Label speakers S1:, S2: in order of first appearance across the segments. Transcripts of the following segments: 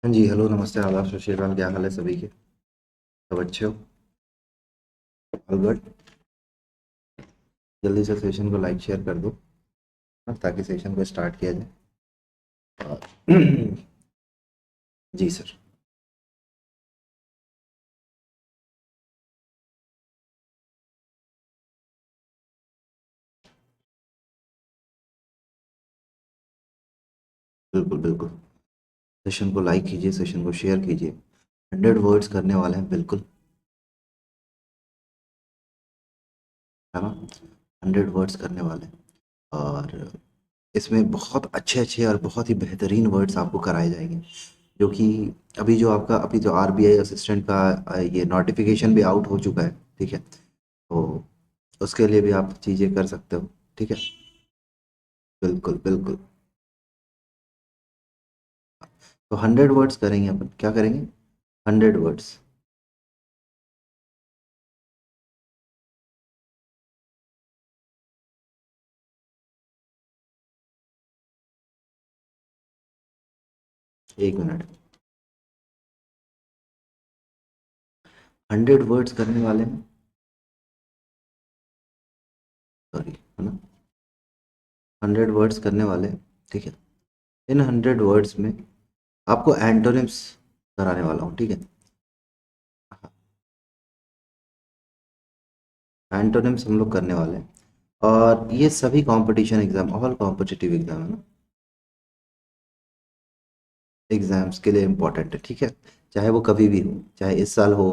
S1: हाँ जी, हेलो, नमस्ते, आदाब, सत श्री अकाल, क्या हाल है सभी के? सब अच्छे हो? All good. जल्दी से सेशन को लाइक शेयर कर दो, हाँ, ताकि सेशन को स्टार्ट किया जाए। और जी सर। बिल्कुल बिल्कुल। सेशन को लाइक कीजिए, सेशन को शेयर कीजिए। 100 वर्ड्स करने वाले हैं, बिल्कुल, है ना? 100 वर्ड्स करने वाले हैं। और इसमें बहुत अच्छे अच्छे और बहुत ही बेहतरीन वर्ड्स आपको कराए जाएंगे, जो कि अभी जो आरबीआई असिस्टेंट का ये नोटिफिकेशन भी आउट हो चुका है। ठीक है, तो उसके लिए भी आप चीज़ें कर सकते हो। ठीक है, बिल्कुल बिल्कुल। तो 100 वर्ड्स करेंगे, अपन क्या करेंगे? 100 वर्ड्स। एक मिनट। 100 वर्ड्स करने वाले हैं, सॉरी, है ना? 100 वर्ड्स करने वाले हैं। ठीक है, इन 100 वर्ड्स में आपको एंटोनिम्स कराने वाला हूँ। ठीक है, एंटोनिम्स हम लोग करने वाले हैं। और ये सभी competition exam, all competitive exam, है ना, एग्जाम्स के लिए इम्पोर्टेंट है। ठीक है, चाहे वो कभी भी हो, चाहे इस साल हो,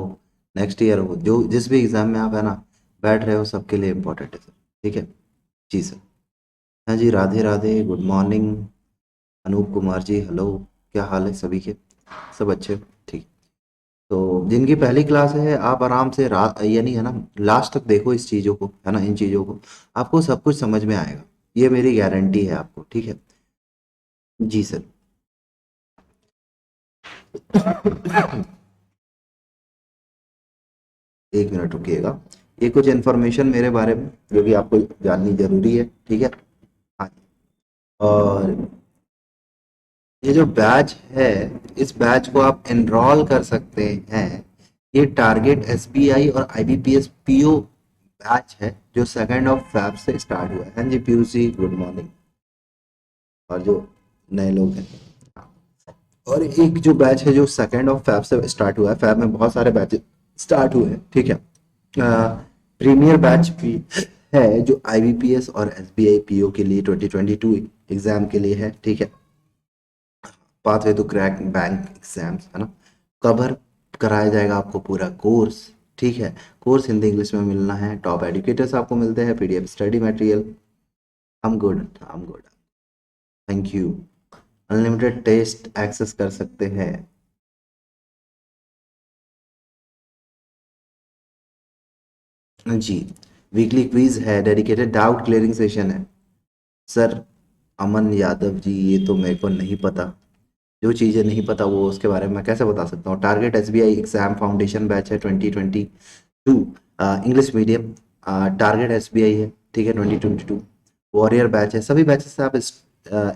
S1: नेक्स्ट ईयर हो, जो जिस भी एग्जाम में आप, है ना, बैठ रहे हो, सबके लिए इम्पोर्टेंट है सर। ठीक है, जी सर। हाँ जी, Radhe Radhe, good morning. Anoop Kumar ji, hello. क्या हाल है सभी के? सब अच्छे? ठीक। तो जिनकी पहली क्लास है, आप आराम से यानी, है ना, लास्ट तक देखो इस चीज़ों को, है ना, इन चीज़ों को। आपको सब कुछ समझ में आएगा, ये मेरी गारंटी है आपको। ठीक है, जी सर। एक मिनट रुकिएगा। ये कुछ इन्फॉर्मेशन मेरे बारे में जो कि आपको जाननी जरूरी है। ठीक है, हाँ। और ये जो बैच है, इस बैच को आप एनरोल कर सकते हैं। ये टारगेट एसबीआई और आईबीपीएस पीओ बैच है, जो 2 फेब से स्टार्ट हुआ है। हाँ जी, पीयूसी, गुड मॉर्निंग। और जो नए लोग हैं, हाँ। और एक जो बैच है जो 2 फेब से स्टार्ट हुआ है, फेब में बहुत सारे बैच स्टार्ट हुए हैं। ठीक है, प्रीमियर बैच भी है जो आईबीपीएस और एसबीआई पीओ के लिए 2022 एग्जाम के लिए है। ठीक है, pathway to crack bank exams, है ना, कवर कराया जाएगा आपको पूरा कोर्स। ठीक है, कोर्स हिंदी इंग्लिश में मिलना है, टॉप एडुकेटर्स आपको मिलते हैं, PDF study material. I am good, thank you. Unlimited test access कर सकते हैं। जी, वीकली क्विज है, डेडिकेटेड डाउट क्लियरिंग सेशन है। सर, अमन यादव जी, ये तो मेरे को नहीं पता। जो चीज़ें नहीं पता वो उसके बारे में मैं कैसे बता सकता हूँ? Target SBI exam foundation batch है 2022, इंग्लिश मीडियम। टारगेट एसबीआई है, ठीक है, 2022। वॉरियर बैच है, सभी बैचेस से आप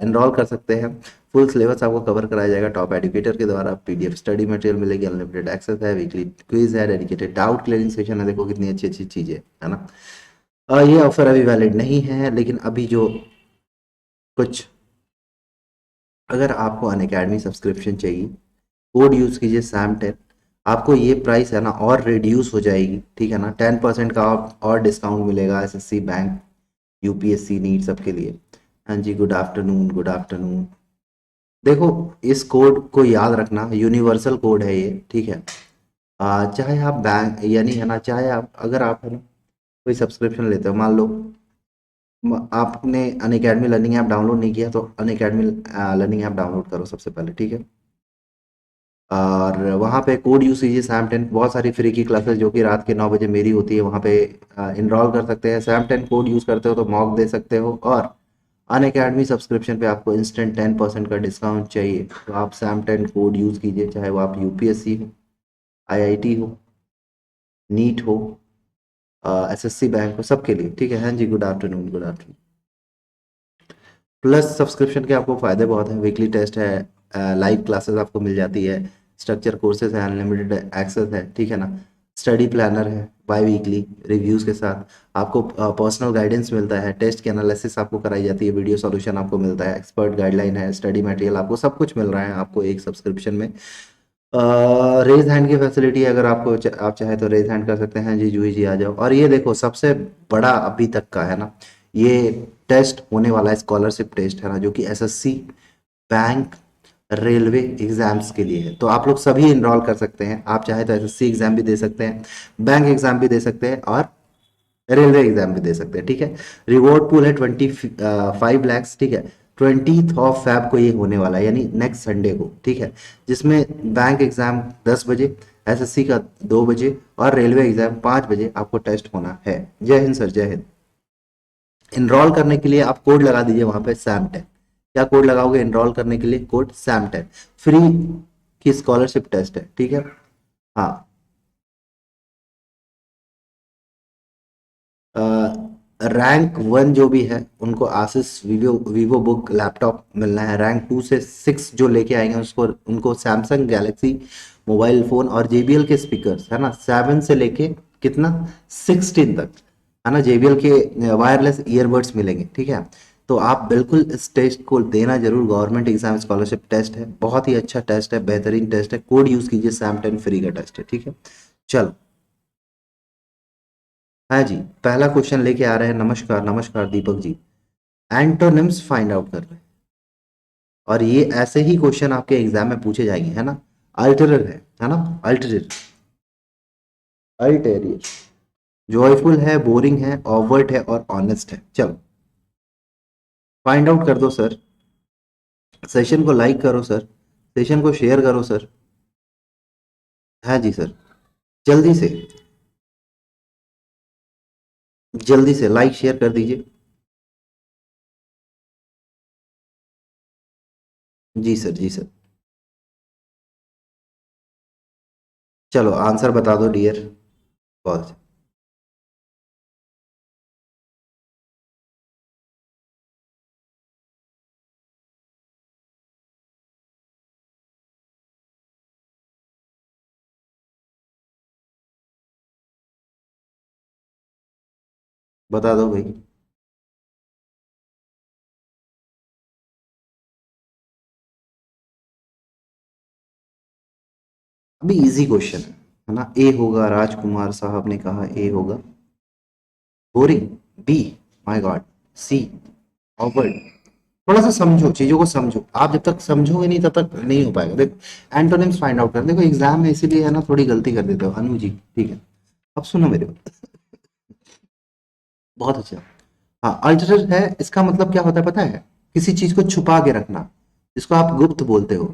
S1: एनरोल कर सकते हैं। फुल सिलेबस आपको कवर कराया जाएगा टॉप एडुकेटर के द्वारा, पीडीएफ स्टडी मटेरियल मिलेगी, अनलिमिटेड एक्सेस है, वीकली क्विज है, डेडिकेटेड डाउट क्लियरिंग सेशन है। देखो कितनी अच्छी अच्छी चीज़ें, है ना। ये ऑफर अभी वैलिड नहीं है, लेकिन अभी जो कुछ, अगर आपको अन अकेडमी सब्सक्रिप्शन चाहिए, कोड यूज़ कीजिए सैम 10। आपको ये प्राइस, है ना, और रिड्यूस हो जाएगी। ठीक है ना, 10% का और डिस्काउंट मिलेगा एसएससी बैंक, यूपीएससी नीट सबके लिए। हाँ जी, गुड आफ्टरनून, गुड आफ्टरनून। देखो, इस कोड को याद रखना, यूनिवर्सल कोड है ये। ठीक है, चाहे आप बैंक, यानी, है ना, चाहे आप, अगर आप, है ना, कोई सब्सक्रिप्शन लेते हो, मान लो आपने अन अकेडमी लर्निंग ऐप डाउनलोड नहीं किया, तो अन अकेडमी लर्निंग ऐप डाउनलोड करो सबसे पहले। ठीक है, और वहाँ पे कोड यूज कीजिए सैम 10। बहुत सारी फ्री की क्लासेस जो कि रात के 9 बजे मेरी होती है, वहाँ पे इनरोल कर सकते हैं। सैम 10 कोड यूज करते हो तो मॉक दे सकते हो। और अन अकेडमी सब्सक्रिप्शन पे आपको इंस्टेंट 10% का डिस्काउंट चाहिए, तो आप सैम 10 कोड यूज कीजिए, चाहे वो आप यूपीएससी हो, आईआईटी हो, नीट हो, एसएससी बैंक हो, सबके लिए। ठीक है, हाँ जी, good afternoon, good afternoon. Plus subscription के आपको फ़ायदे बहुत हैं, वीकली टेस्ट है, लाइव क्लासेस आपको मिल जाती है, स्ट्रक्चर कोर्सेज है, अनलिमिटेड एक्सेस है, ठीक है ना, स्टडी प्लानर है बाई वीकली रिव्यूज़ के साथ, आपको पर्सनल गाइडेंस मिलता है, टेस्ट की एनालिसिस आपको कराई जाती है, वीडियो सॉल्यूशन आपको मिलता है, एक्सपर्ट गाइडलाइन है, स्टडी मटेरियल, आपको सब कुछ मिल रहा है आपको एक सब्सक्रिप्शन में। रेज हैंड की फैसिलिटी, अगर आपको आप चाहे तो रेज हैंड कर सकते हैं, जी जूही जी आ जाओ। और ये देखो सबसे बड़ा अभी तक का है ना, ये टेस्ट होने वाला है, स्कॉलरशिप टेस्ट है ना, जो कि एसएससी, बैंक, रेलवे एग्जाम्स के लिए है। तो आप लोग सभी इनरोल कर सकते हैं, आप चाहे तो एसएससी एग्जाम भी दे सकते हैं, बैंक एग्जाम भी दे सकते हैं, और रेलवे एग्जाम भी दे सकते हैं, ठीक है। रिवॉर्ड पूल है 25 लैक्स, ठीक है। 20 ऑफ फेब को ये होने वाला है, यानी नेक्स्ट संडे को, ठीक है, जिसमें बैंक एग्जाम 10 बजे, एसएससी का 2 बजे, और रेलवे एग्जाम 5 बजे आपको टेस्ट होना है। जय हिंद सर, जय हिंद। इनरोल करने के लिए आप कोड लगा दीजिए वहां पे SAM10। क्या कोड लगाओगे इनरोल करने के लिए? Code SAM10। फ्री की स्कॉलरशिप टेस्ट है, ठीक है। हाँ, रैंक 1 जो भी है उनको आसिस वीवो वीवो बुक लैपटॉप मिलना है। रैंक 2 से 6 जो लेके आएंगे उसको उनको सैमसंग गैलेक्सी मोबाइल फोन और JBL के स्पीकर्स है ना, 7 से लेके कितना 16 तक है ना, JBL के वायरलेस ईयरबड्स मिलेंगे, ठीक है। तो आप बिल्कुल इस टेस्ट को देना जरूर, गवर्नमेंट एग्जाम स्कॉलरशिप टेस्ट है, बहुत ही अच्छा टेस्ट है, बेहतरीन टेस्ट है, कोड यूज कीजिए, SAM10 फ्री का टेस्ट है, ठीक है। चलो, हाँ जी, पहला क्वेश्चन लेके आ रहे हैं। नमस्कार नमस्कार Deepak ji. Antonyms find out कर रहे हैं, और ये ऐसे ही क्वेश्चन आपके एग्जाम में पूछे जाएंगे, है ना। अल्टरर है ना, अल्टरर, अल्टेरियर, जॉयफुल है, बोरिंग है, ऑवर्ट है, और ऑनेस्ट है। चलो फाइंड आउट कर दो सर, सेशन को लाइक करो सर, सेशन को शेयर करो सर। हाँ जी सर, जल्दी से, जल्दी से लाइक शेयर कर दीजिए। जी सर, जी सर। चलो आंसर बता दो डियर। बहुत अच्छा। बता दो भाई। अभी इजी क्वेश्चन है ना, ए होगा, राजकुमार साहब ने कहा ए होगा। Boring, B, my God, C, awkward. थोड़ा सा समझो, चीजों को समझो, आप जब तक समझोगे नहीं तब तक नहीं हो पाएगा। देखो एंटोनिम्स फाइंड आउट कर, देखो एग्जाम में इसीलिए है ना थोड़ी गलती कर देते हो हनु जी, ठीक है। अब सुनो मेरे को, बहुत अच्छा। हाँ, अल्टरर है, इसका मतलब क्या होता है पता है? किसी चीज को छुपा के रखना, जिसको आप गुप्त बोलते हो।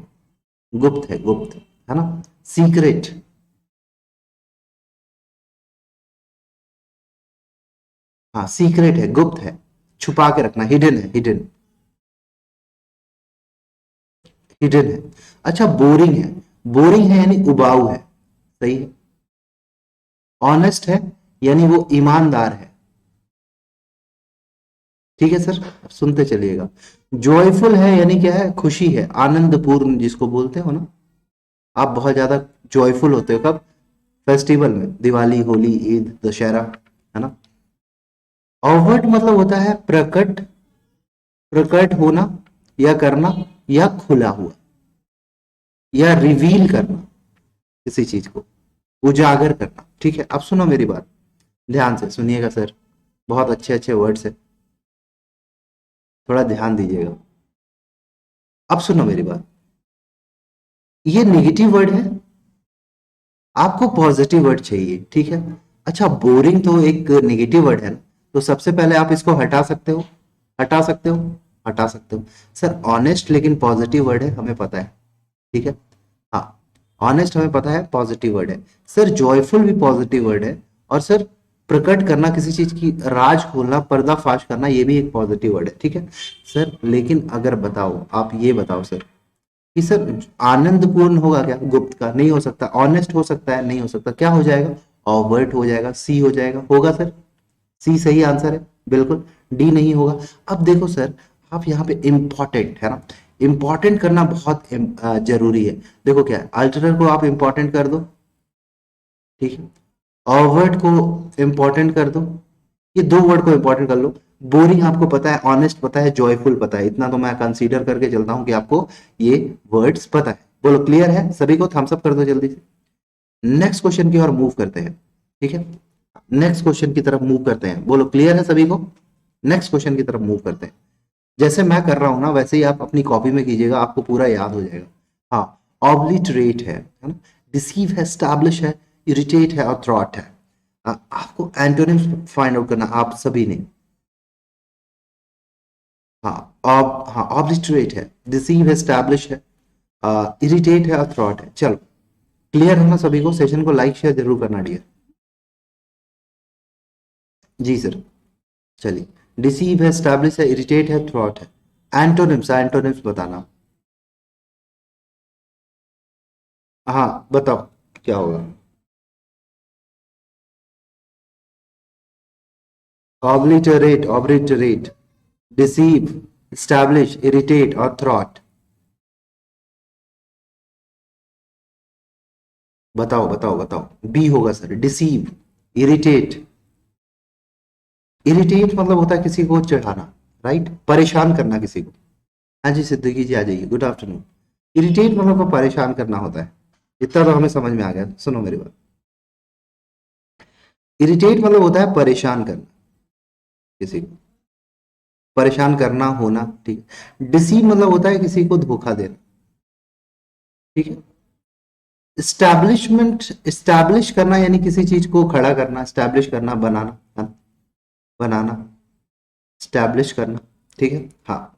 S1: गुप्त है, गुप्त है ना, सीक्रेट। हाँ, सीक्रेट है, गुप्त है, छुपा के रखना, हिडन है, हिडन, हिडन है। अच्छा, बोरिंग है, बोरिंग है यानी उबाऊ है, सही है। ऑनेस्ट है यानी वो ईमानदार है, ठीक है सर। अब सुनते चलिएगा। जॉयफुल है यानी क्या है? खुशी है, आनंदपूर्ण जिसको बोलते हो ना, आप बहुत ज्यादा जॉयफुल होते हो कब? फेस्टिवल में, दिवाली, होली, ईद, दशहरा, है ना। ओवर्ट मतलब होता है प्रकट, प्रकट होना या करना, या खुला हुआ, या रिवील करना किसी चीज को, उजागर करना, ठीक है। अब सुनो मेरी बात, ध्यान से सुनिएगा सर, बहुत अच्छे अच्छे वर्ड्स है, थोड़ा ध्यान दीजिएगा। अब सुनो मेरी बात, ये नेगेटिव वर्ड है, आपको पॉजिटिव वर्ड चाहिए, ठीक है। अच्छा, बोरिंग तो एक नेगेटिव वर्ड है ना, तो सबसे पहले आप इसको हटा सकते हो, हटा सकते हो, हटा सकते हो। सर ऑनेस्ट लेकिन पॉजिटिव वर्ड है, हमें पता है, ठीक है। हाँ, ऑनेस्ट हमें पता है पॉजिटिव वर्ड है। सर जॉयफुल भी पॉजिटिव वर्ड है, और सर प्रकट करना किसी चीज की, राज खोलना, पर्दाफाश करना, ये भी एक पॉजिटिव वर्ड है, ठीक है। सर लेकिन अगर बताओ, आप ये बताओ सर कि सर आनंदपूर्ण होगा क्या? गुप्त का नहीं हो सकता। ऑनेस्ट हो सकता है, नहीं हो सकता। क्या हो जाएगा? ऑबर्ट हो जाएगा, सी हो जाएगा, होगा सर, सी सही आंसर है, बिल्कुल। डी नहीं होगा। अब देखो सर, आप यहाँ पे इम्पॉर्टेंट है ना, इंपॉर्टेंट करना बहुत जरूरी है। देखो क्या है, अल्टरर को आप इंपॉर्टेंट कर दो, ठीक है, ऑवर्ट को इंपॉर्टेंट कर दो, ये दो वर्ड को इंपॉर्टेंट कर लो। बोरिंग आपको पता है, ऑनेस्ट पता है, जॉयफुल पता है, इतना तो मैं कंसीडर करके चलता हूं कि आपको ये वर्ड्स पता है। बोलो क्लियर है सभी को, थम्स अप कर दो जल्दी से। नेक्स्ट क्वेश्चन की ओर मूव करते हैं, ठीक है, नेक्स्ट क्वेश्चन की तरफ मूव करते हैं। बोलो क्लियर है सभी को, नेक्स्ट क्वेश्चन की तरफ मूव करते हैं। जैसे मैं कर रहा हूं ना वैसे ही आप अपनी कॉपी में कीजिएगा, आपको पूरा याद हो जाएगा। हाँ, ऑब्लिटरेट है ना, डिसीव है, स्टैब्लिश है, इरिटेट है और थ्रॉट है। आपको एंटोनिम्स फाइंड आउट करना आप सभी ने। हाँ ऑब्लिटरेट है, डिसीव है, स्टैब्लिश है, इरिटेट है और थ्रॉट है। चलो क्लियर है ना सभी को, सेशन को लाइक शेयर जरूर करना डियर। जी सर, चलिए, डिसीव है, स्टैब्लिश है, इरिटेट है, थ्रॉट है। एंटोनिम्स, एंटोनिम्स बताना। हाँ बताओ क्या होगा। Obliterate, obliterate, deceive, establish, irritate और थ्रॉट। बताओ बताओ बताओ, बी होगा सर, डिसीव, इरिटेट। इरिटेट मतलब होता है किसी को चिढ़ाना, राइट, परेशान करना किसी को। हाँ जी सिद्दीकी जी आ जाइए, गुड आफ्टरनून। इरिटेट मतलब को परेशान करना होता है, इतना तो हमें समझ में आ गया। सुनो मेरी बात, इरिटेट मतलब होता है परेशान करना किसी को, परेशान करना होना, ठीक है। डिसीव मतलब होता है किसी को धोखा देना, ठीक है। इस्टेब्लिशमेंट, इस्टेब्लिश करना यानी किसी चीज को खड़ा करना, इस्टेब्लिश करना, बनाना, हाँ, बनाना, इस्टेब्लिश करना, ठीक है। हाँ,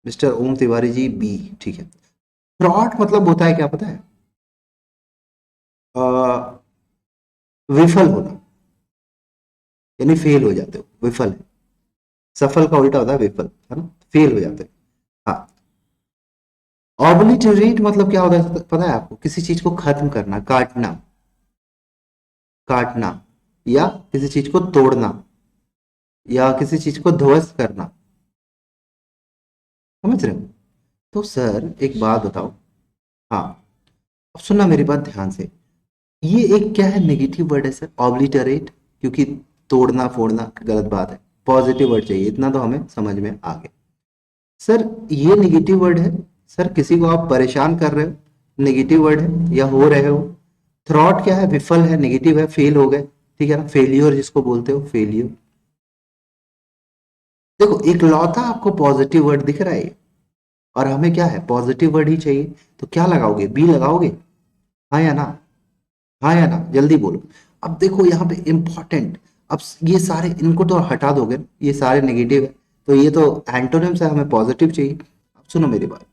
S1: मिस्टर ओम तिवारी जी बी, ठीक है। फ्रॉड मतलब होता है क्या पता है, अ, विफल होना, यानी फेल हो जाते हो, विफल है। सफल का उल्टा होता है विफल, है ना, फेल हो जाते हो। हाँ, ऑब्लिटरेट मतलब क्या होता है पता है आपको, किसी चीज को खत्म करना, काटना, काटना, या किसी चीज को तोड़ना, या किसी चीज को ध्वस्त करना, समझ रहे हो। तो सर एक बात बताओ, हाँ, अब सुनना मेरी बात ध्यान से। ये एक क्या है, नेगेटिव वर्ड है सर, ऑब्लिटरेट, क्योंकि तोड़ना फोड़ना गलत बात है। पॉजिटिव वर्ड चाहिए, इतना तो हमें समझ में आ गया। सर ये नेगेटिव वर्ड है, सर किसी को आप परेशान कर रहे हो, नेगेटिव वर्ड है, या हो रहे हो। थ्रॉट क्या है, विफल है, नेगेटिव है, फेल हो गए, ठीक है ना, फेलियर जिसको बोलते हो, फेलियर। देखो एक लौता आपको पॉजिटिव वर्ड दिख रहा है, और हमें क्या है, पॉजिटिव वर्ड ही चाहिए। तो क्या लगाओगे, बी लगाओगे, हाँ या ना, हाँ या ना, जल्दी बोलो। अब देखो यहाँ पे इंपॉर्टेंट, अब ये सारे इनको तो हटा दोगे, ये सारे नेगेटिव है, तो ये तो एंटोनिम्स है, हमें पॉजिटिव चाहिए। अब सुनो मेरी बात,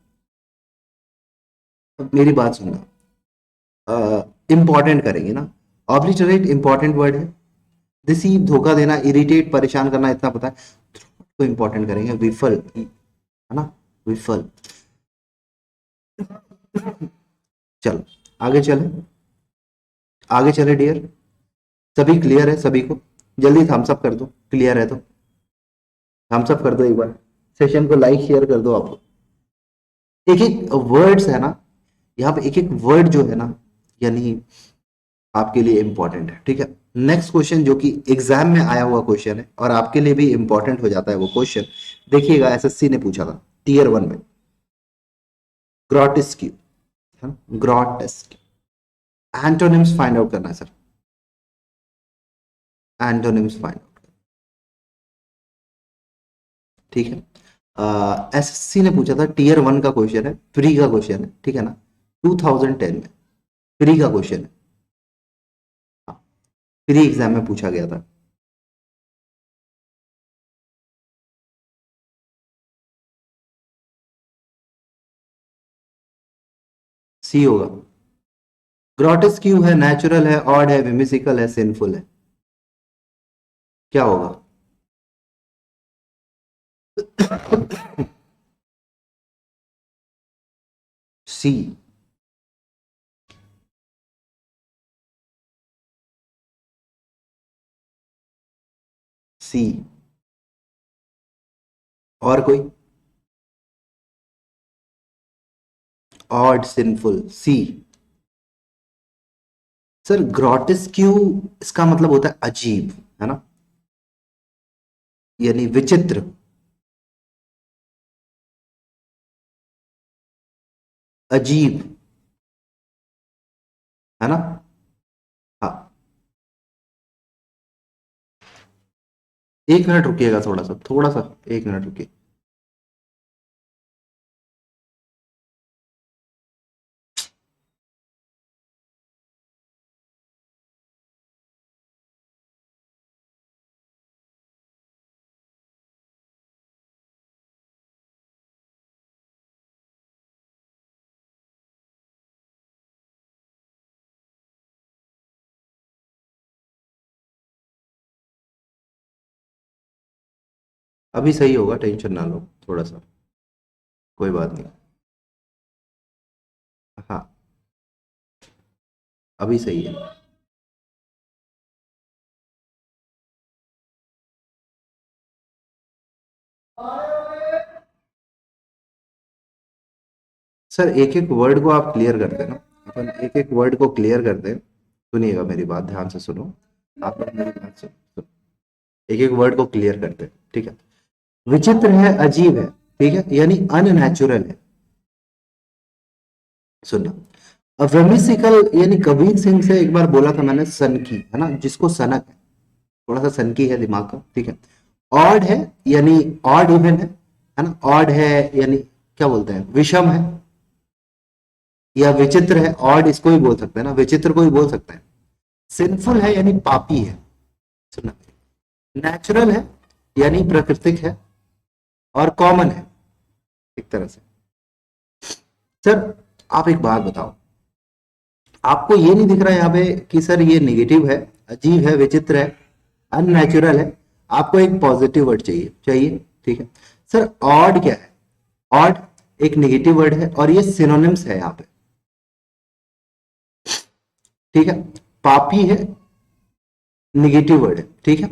S1: अब मेरी बात सुनना, इंपॉर्टेंट करेंगे ना। ऑब्लिटरेट इंपॉर्टेंट वर्ड है, डिसीव धोखा देना, इरिटेट परेशान करना, इतना पता है। तो इंपॉर्टेंट करेंगे, विफल है ना, विफल। चलो आगे चले, आगे चले डियर। सभी क्लियर है सभी को, जल्दी थम्स अप कर दो, क्लियर है तो थम्स अप कर दो एक बार, सेशन को लाइक शेयर कर दो आप। एक एक वर्ड्स है ना, यहाँ पे एक एक वर्ड जो है ना, यानी आपके लिए इंपॉर्टेंट है, ठीक है। नेक्स्ट क्वेश्चन जो कि एग्जाम में आया हुआ क्वेश्चन है और आपके लिए भी इंपॉर्टेंट हो जाता है वो क्वेश्चन, देखिएगा, एसएससी ने पूछा था टीयर 1 में, ग्रॉटिस्क्यू, ग्रॉटिस्क्यू, एंटोनिम्स फाइंड आउट करना है सर, एंटोनिम्स फाइंड आउट, ठीक है। एसएससी ने पूछा था, टीयर 1 का क्वेश्चन है, प्री का क्वेश्चन है, ठीक है ना, 2010 में प्री का क्वेश्चन है, हाँ, प्री एग्जाम में पूछा गया था। सी होगा, ग्रॉटिस्क्यू है, नेचुरल है, ऑड है, विमिसिकल है, सिंफुल है, क्या होगा। सी, सी, और कोई, ऑड, सिंफुल, सी। सर ग्रोटेस्क्यू इसका मतलब होता है अजीब, है ना, यानी विचित्र। अजीब, है ना। हाँ, 1 मिनट रुकिएगा, थोड़ा सा 1 मिनट रुकिए। अभी सही होगा, टेंशन ना लो, थोड़ा सा, कोई बात नहीं। हाँ, अभी सही है। सर एक एक वर्ड को आप क्लियर करते हैं ना, अपन एक एक वर्ड को क्लियर करते हैं। सुनिएगा मेरी बात, ध्यान से सुनो। आप लोग मेरी बात सुनो, एक एक वर्ड को क्लियर करते हैं, ठीक है। विचित्र है, अजीब है, ठीक है, यानी अननेचुरल है। सुनना, अब वेमिसिकल यानी कबीर सिंह से एक बार बोला था मैंने, सनकी, है ना, जिसको सनक है, थोड़ा सा सनकी है दिमाग का, ठीक है। ऑड है यानी ऑड इवन है ना, ऑड है यानी क्या बोलते हैं, विषम है, या विचित्र है, ऑड इसको ही बोल सकते हैं ना, विचित्र को ही बोल सकते हैं। सिंफुल है यानी पापी है। सुनना, नेचुरल है यानी प्राकृतिक है, और कॉमन है एक तरह से। सर आप एक बात बताओ, आपको ये नहीं दिख रहा है यहाँ पे कि सर ये नेगेटिव है, अजीब है, विचित्र है, अननेचुरल है। आपको एक पॉजिटिव वर्ड चाहिए, ठीक है। सर ऑड क्या है, ऑड एक नेगेटिव वर्ड है, और ये सिनोनिम्स है यहाँ पे, ठीक है। पापी है, निगेटिव वर्ड है, ठीक है।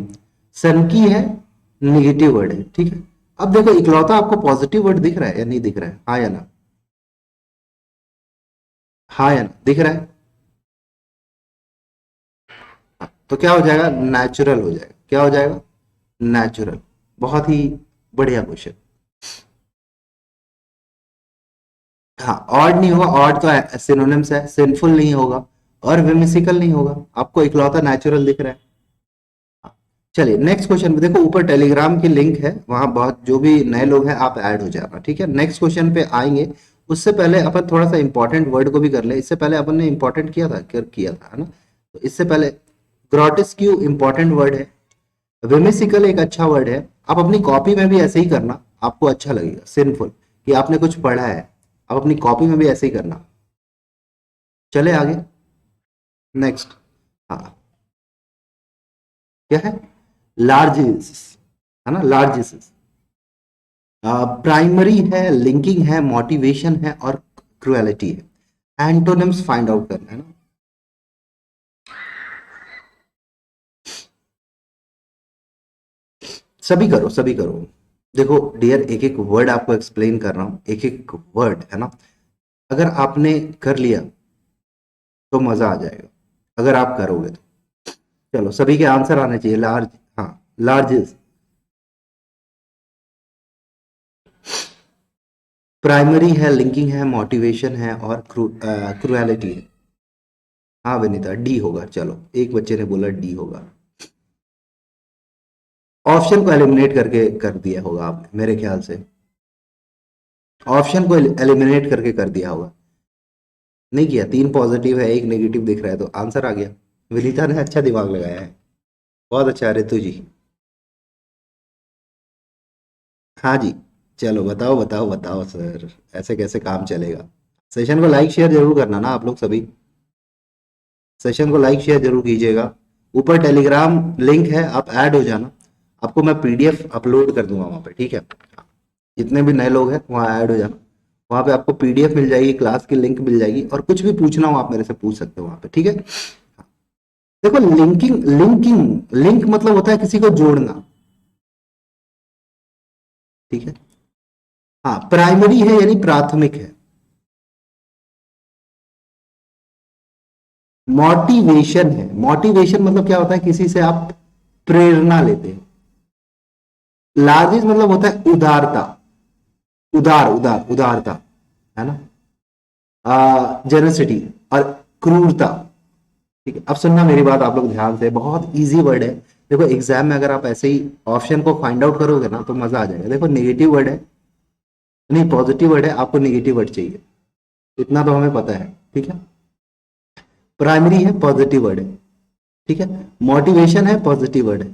S1: सनकी है, निगेटिव वर्ड है, ठीक है। अब देखो इकलौता आपको पॉजिटिव वर्ड दिख रहा है या नहीं दिख रहा है, हाँ या ना, हाँ या ना, दिख रहा है। तो क्या हो जाएगा, नेचुरल हो जाएगा, क्या हो जाएगा, नेचुरल। बहुत ही बढ़िया क्वेश्चन। हाँ, ऑड नहीं होगा, ऑड तो सिनोनिम्स है, सिंफुल नहीं होगा, और विमिसिकल नहीं होगा, आपको इकलौता नेचुरल दिख रहा है। हाँ, चलिए नेक्स्ट क्वेश्चन पे देखो, ऊपर टेलीग्राम की लिंक है, वहां बहुत जो भी नए लोग हैं आप ऐड हो जाना, ठीक है। नेक्स्ट क्वेश्चन पे आएंगे, उससे पहले अपन थोड़ा सा इंपॉर्टेंट वर्ड को भी कर ले। इससे पहले अपन ने इंपॉर्टेंट किया था, है ना। तो इससे पहले ग्रोटेस्क्यू इंपॉर्टेंट वर्ड है, विमिसिकल एक अच्छा वर्ड है। आप अपनी कॉपी में भी ऐसे ही करना, आपको अच्छा लगेगा। सिंफुल कि आपने कुछ पढ़ा है, आप अपनी कॉपी में भी ऐसे ही करना। चले आगे, नेक्स्ट। हाँ, क्या है, लार्जिस, है ना, लार्जिस। प्राइमरी है, लिंकिंग है, मोटिवेशन है, और क्रुएलिटी है। एंटोनिम्स फाइंड आउट करना है ना। सभी करो, सभी करो। देखो डियर, एक एक वर्ड आपको एक्सप्लेन कर रहा हूँ, एक एक वर्ड, है ना। अगर आपने कर लिया तो मजा आ जाएगा, अगर आप करोगे तो। चलो सभी के आंसर आने चाहिए। लार्ज, हाँ, लार्जेस्ट, प्राइमरी है, लिंकिंग है, मोटिवेशन है, और क्रुएलिटी है। हाँ विनीता, डी होगा। चलो एक बच्चे ने बोला डी होगा। ऑप्शन को एलिमिनेट करके कर दिया होगा आपने मेरे ख्याल से, ऑप्शन को एलिमिनेट करके कर दिया होगा। नहीं किया, 3 पॉजिटिव है, एक नेगेटिव दिख रहा है, तो आंसर आ गया। विनीता ने अच्छा दिमाग लगाया है, बहुत अच्छा। रितु जी, हाँ जी। चलो बताओ बताओ बताओ सर, ऐसे कैसे काम चलेगा। सेशन को लाइक शेयर जरूर करना ना आप लोग सभी, सेशन को लाइक शेयर जरूर कीजिएगा। ऊपर टेलीग्राम लिंक है, आप ऐड हो जाना। आपको मैं पीडीएफ अपलोड कर दूंगा वहां पे, ठीक है। जितने भी नए लोग हैं वहाँ ऐड हो जाना, वहां पे आपको पीडीएफ मिल जाएगी, क्लास की लिंक मिल जाएगी, और कुछ भी पूछना हो आप मेरे से पूछ सकते हो वहां पे, ठीक है। देखो लिंकिंग, लिंक मतलब होता है किसी को जोड़ना, ठीक है। हाँ, प्राइमरी है यानी प्राथमिक है, मोटिवेशन है। मोटिवेशन मतलब क्या होता है, किसी से आप प्रेरणा लेते हैं। लार्जेस्ट मतलब होता है उदारता, उदारता, है ना, जेनसिटी और क्रूरता। ठीक है, अब सुनना मेरी बात आप लोग ध्यान से, बहुत इजी वर्ड है। देखो एग्जाम में अगर आप ऐसे ही ऑप्शन को फाइंड आउट करोगे ना तो मजा आ जाएगा। देखो नेगेटिव वर्ड है, नहीं पॉजिटिव वर्ड है, आपको नेगेटिव वर्ड चाहिए, इतना तो हमें पता है। ठीक है, प्राइमरी है, पॉजिटिव वर्ड है। ठीक है, मोटिवेशन है, पॉजिटिव वर्ड है।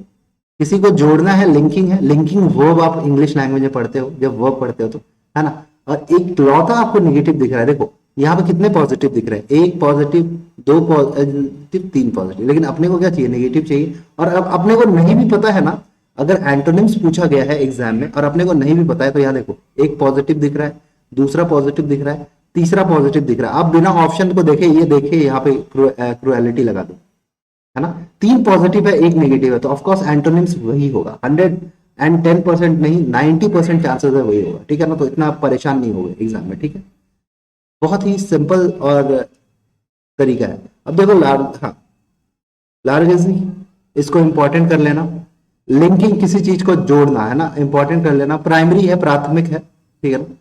S1: किसी को जोड़ना है, लिंकिंग है, लिंकिंग वर्ब आप इंग्लिश लैंग्वेज में पढ़ते हो, जब वर्ब पढ़ते हो तो, है ना। और एक लौता आपको नेगेटिव दिख रहा है, देखो यहाँ पे कितने पॉजिटिव दिख रहे हैं, एक पॉजिटिव, दो पॉजिटिव, तीन पॉजिटिव, लेकिन अपने को क्या चाहिए, नेगेटिव चाहिए। और अब अपने को नहीं भी पता है ना, अगर एंटोनिम्स पूछा गया है एग्जाम में और अपने को नहीं भी पता है तो यहाँ देखो एक पॉजिटिव दिख रहा है, दूसरा पॉजिटिव दिख रहा है, तीसरा पॉजिटिव दिख रहा है। आप बिना ऑप्शन को देखे ये देखे यहाँ पे क्रुएलिटी लगा दो, है ना। तीन पॉजिटिव है, एक नेगेटिव है, तो ऑफकोर्स एंटोनिम्स वही होगा। 110% नहीं, 90% चांसेस है वही होगा। ठीक है ना, तो इतना परेशान नहीं होगा एग्जाम में। ठीक है, बहुत ही सिंपल और तरीका है। अब देखो हाँ, लार्जेस्ट, इसको इंपॉर्टेंट कर लेना। लिंकिंग, किसी चीज को जोड़ना, है ना, इंपॉर्टेंट कर लेना। प्राइमरी है, प्राथमिक है, ठीक है ना।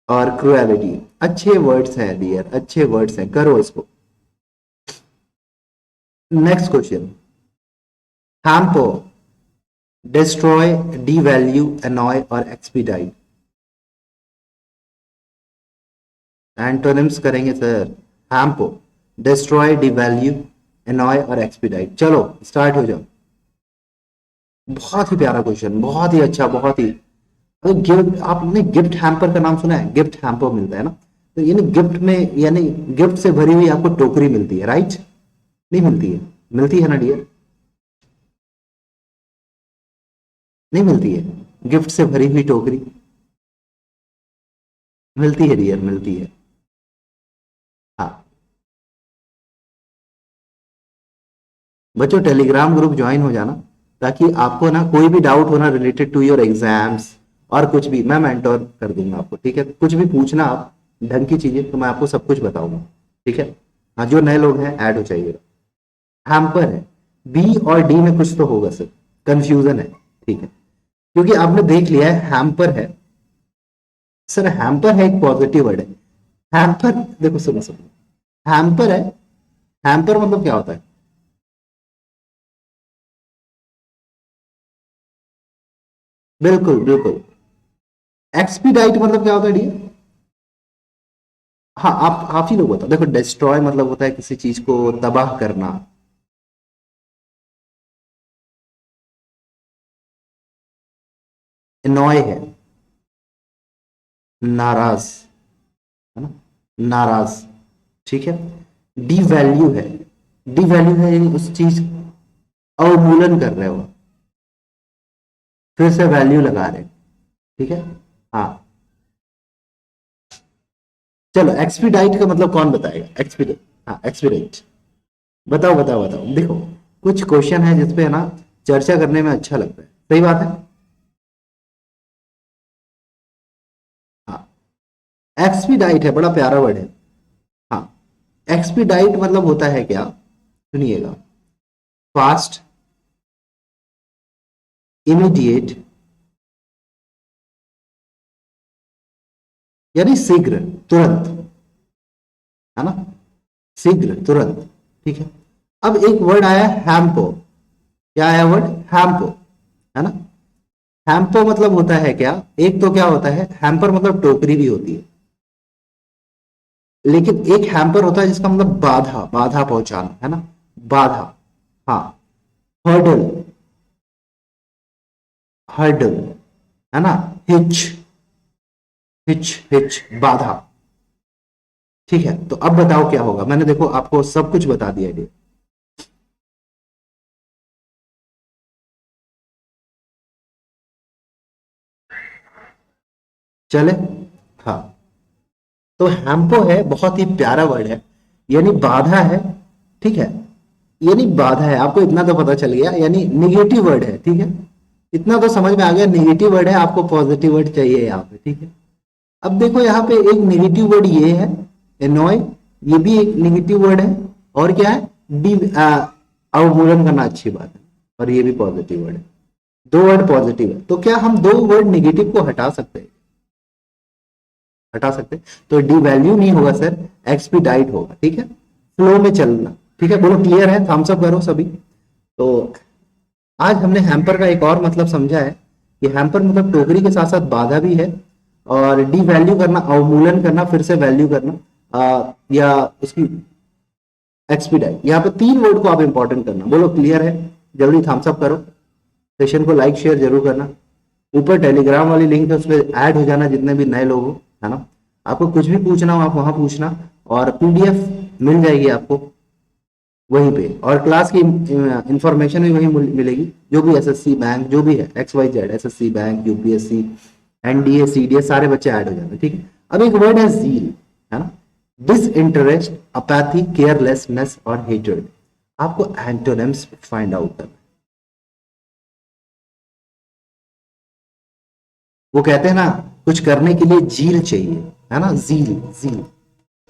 S1: और क्रुएलिटी, अच्छे वर्ड्स हैं डियर, अच्छे वर्ड्स हैं, करो इसको। Next question, hamper, destroy, devalue, annoy और एक्सपीडाइट। एंटोनिम्स करेंगे sir, hamper, destroy, devalue, annoy और एक्सपीडाइट। चलो स्टार्ट हो जाओ। बहुत ही प्यारा क्वेश्चन, बहुत ही अच्छा, बहुत ही। गिफ्ट, आपने गिफ्ट हैम्पर का नाम सुना है, गिफ्ट हैम्पर मिलता है ना, तो यानी गिफ्ट में, यानी गिफ्ट से भरी हुई आपको टोकरी मिलती है, राइट? नहीं मिलती है? मिलती है ना डियर? नहीं मिलती है? गिफ्ट से भरी हुई टोकरी मिलती है डियर, मिलती है। हाँ बच्चों, टेलीग्राम ग्रुप ज्वाइन हो जाना, ताकि आपको ना कोई भी डाउट होना रिलेटेड टू योर एग्जाम्स और कुछ भी, मैं मेंटोर कर दूंगा आपको। ठीक है, कुछ भी पूछना आप ढंग की चीजें, तो मैं आपको सब कुछ बताऊंगा। ठीक है, हाँ जो नए लोग हैं ऐड हो जाइएगा। हैम्पर है, बी और डी में कुछ तो होगा सर, कंफ्यूजन है। ठीक है, क्योंकि आपने देख लिया है हैम्पर है सर, हैम्पर है एक पॉजिटिव वर्ड है। हैम्पर, देखो सुनो सुनो, हैम्पर है, हैम्पर मतलब क्या होता है? बिल्कुल बिल्कुल। एक्सपीडाइट मतलब क्या होता है डी? हाँ आप ही लोग बताओ। देखो डिस्ट्रॉय मतलब होता है किसी चीज को तबाह करना। एनॉय है, नाराज, है ना, नाराज। ठीक है, डी वैल्यू है, डी वैल्यू है यानी उस चीज अवमूलन कर रहे हो, फिर से वैल्यू लगा रहे हैं। ठीक है, हाँ। चलो एक्सपीडाइट का मतलब कौन बताएगा? एक्सपीडाइट, हाँ एक्सपीडाइट, बताओ बताओ बताओ। देखो कुछ क्वेश्चन है जिसपे है ना चर्चा करने में अच्छा लगता है, सही बात है। हाँ, एक्सपीडाइट है, बड़ा प्यारा वर्ड है। हाँ, एक्सपीडाइट मतलब होता है क्या, सुनिएगा, फास्ट, इमीडिएट, यानी शीघ्र, तुरंत, है ना, शीघ्र तुरंत। ठीक है, अब एक वर्ड आया हैम्पो, क्या आया वर्ड? हैम्पो, है ना। हैम्पो मतलब होता है क्या, एक तो क्या होता है, हैम्पर मतलब टोकरी भी होती है, लेकिन एक हैम्पर होता है जिसका मतलब बाधा, बाधा पहुंचाना, है ना, बाधा। हाँ, हर्डल, हर्डल, है ना, हिच, हिच हिच, बाधा। ठीक है, तो अब बताओ क्या होगा, मैंने देखो आपको सब कुछ बता दिया है। चले, हाँ, तो हैम्पो है, बहुत ही प्यारा वर्ड है, यानी बाधा है। ठीक है, यानी बाधा है, आपको इतना तो पता चल गया, यानी निगेटिव वर्ड है। ठीक है, इतना तो समझ में आ गया, निगेटिव वर्ड है, आपको पॉजिटिव वर्ड चाहिए यहाँ पे। ठीक है, अब देखो यहाँ पे एक निगेटिव वर्ड ये है, एनॉय, ये भी एक निगेटिव वर्ड है। और क्या है, डी अवमूलन करना अच्छी बात है, और ये भी पॉजिटिव वर्ड है, दो वर्ड पॉजिटिव है, तो क्या हम दो वर्ड नेगेटिव को हटा सकते हैं, हटा सकते हैं, तो डी वैल्यू नहीं होगा सर, एक्सपीडाइट होगा, ठीक है, फ्लो में चलना, ठीक है, बोलो क्लियर है, थम्स अप करो सभी। तो आज हमने हैम्पर का एक और मतलब समझा है कि हैम्पर मतलब टोकरी के साथ साथ बाधा भी है, और डी वैल्यू करना, अवमूलन करना, फिर से वैल्यू करना, या उसकी एक्सपीडाइट, यहाँ पे तीन वर्ड को आप इंपॉर्टेंट करना, बोलो क्लियर है, जल्दी थम्स अप करो, सेशन को लाइक शेयर जरूर करना, ऊपर टेलीग्राम वाली लिंक है उस पर ऐड हो जाना जितने भी नए लोग हो, है ना, आपको कुछ भी पूछना हो आप वहां पूछना, और पीडीएफ मिल जाएगी आपको वहीं पे, और क्लास की इंफॉर्मेशन भी वहीं मिलेगी, जो भी एसएससी बैंक जो भी है XYZ, SSC bank, UPSC, NDA, CDS, सारे बच्चे ऐड हो जाते हैं, ठीक है। अब एक वर्ड है जील, है ना, डिसइंटरेस्ट, अपैथी, केयरलेसनेस और हेट्रेड, आपको एंटोनिम्स फाइंड आउट करना। वो कहते हैं ना, कुछ करने के लिए जील चाहिए, है ना, जील, जील,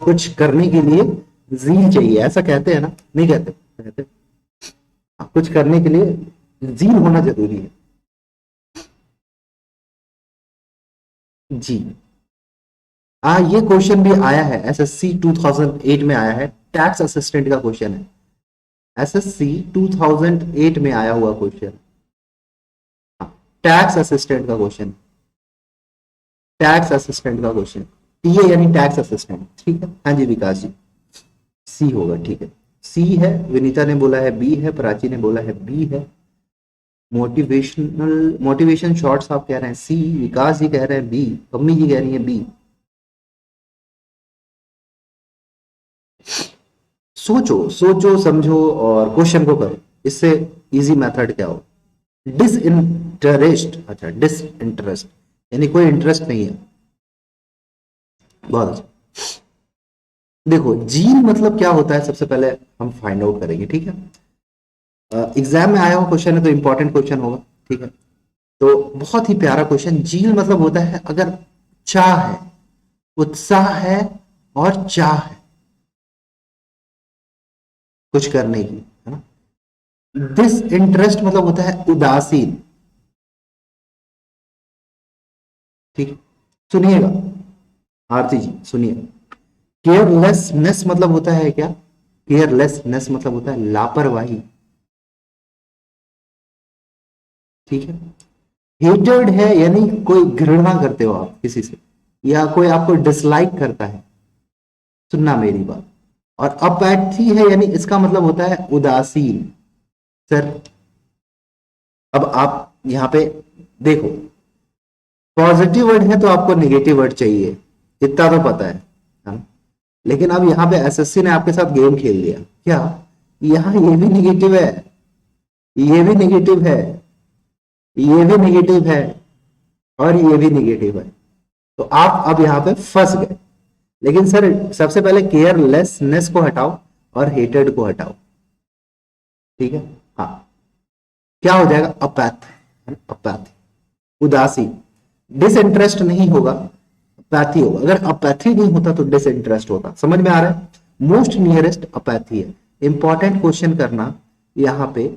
S1: कुछ करने के लिए जील चाहिए, ऐसा कहते हैं ना, नहीं कहते, कहते कुछ करने के लिए जील होना जरूरी है जी। ये क्वेश्चन भी आया है, एसएससी 2008 में आया है, टैक्स असिस्टेंट का क्वेश्चन है, एसएससी 2008 में आया हुआ क्वेश्चन, टैक्स असिस्टेंट का क्वेश्चन, टैक्स असिस्टेंट का क्वेश्चन, टीए यानी टैक्स असिस्टेंट, ठीक है, हाँ जी विकास जी, सी होगा, ठीक है, सी है, विनीता ने बोला है बी है, प्राची ने बोला है बी है, मोटिवेशन शॉर्ट्स आप कह रहे हैं सी, विकास जी कह रहे हैं बी, अम्मी जी कह रही है बी। सोचो सोचो समझो और क्वेश्चन को करो, इससे इजी मेथड क्या हो, डिसइंटरेस्ट, अच्छा डिसइंटरेस्ट यानी कोई इंटरेस्ट नहीं है, बहुत अच्छा। देखो जीन मतलब क्या होता है, सबसे पहले हम फाइंड आउट करेंगे, ठीक है, एग्जाम में आया हुआ क्वेश्चन है तो इंपॉर्टेंट क्वेश्चन होगा, ठीक है, तो बहुत ही प्यारा क्वेश्चन, जील मतलब होता है अगर चाह है, उत्साह है और चाह है कुछ करने की, है ना, डिस इंटरेस्ट मतलब होता है उदासीन, ठीक है, सुनिएगा आरती जी सुनिए, केयरलेसनेस मतलब होता है क्या, केयरलेसनेस मतलब होता है लापरवाही, ठीक है, हेटेड है यानी कोई घृणा करते हो आप किसी से, या कोई आपको डिसलाइक करता है, सुनना मेरी बात, और अपैथी है यानी इसका मतलब होता है उदासीन। सर अब आप यहां पे देखो, पॉजिटिव वर्ड है तो आपको नेगेटिव वर्ड चाहिए, इतना तो पता है ना? लेकिन अब यहाँ पे एसएससी ने आपके साथ गेम खेल लिया, क्या यहाँ ये भी नेगेटिव है, ये भी नेगेटिव है, ये भी नेगेटिव है, और ये भी नेगेटिव है, तो आप अब यहाँ पे फंस गए। लेकिन सर सबसे पहले केयरलेसनेस को हटाओ और हेटेड को हटाओ, ठीक है, हाँ, क्या हो जाएगा, अपैथ, अपैथी, उदासी, डिसइंटरेस्ट नहीं होगा, अपैथी होगा, अगर अपैथी नहीं होता तो डिसइंटरेस्ट होता, समझ में आ रहा है, मोस्ट नियरेस्ट अपैथी है, इंपॉर्टेंट क्वेश्चन करना यहाँ पे,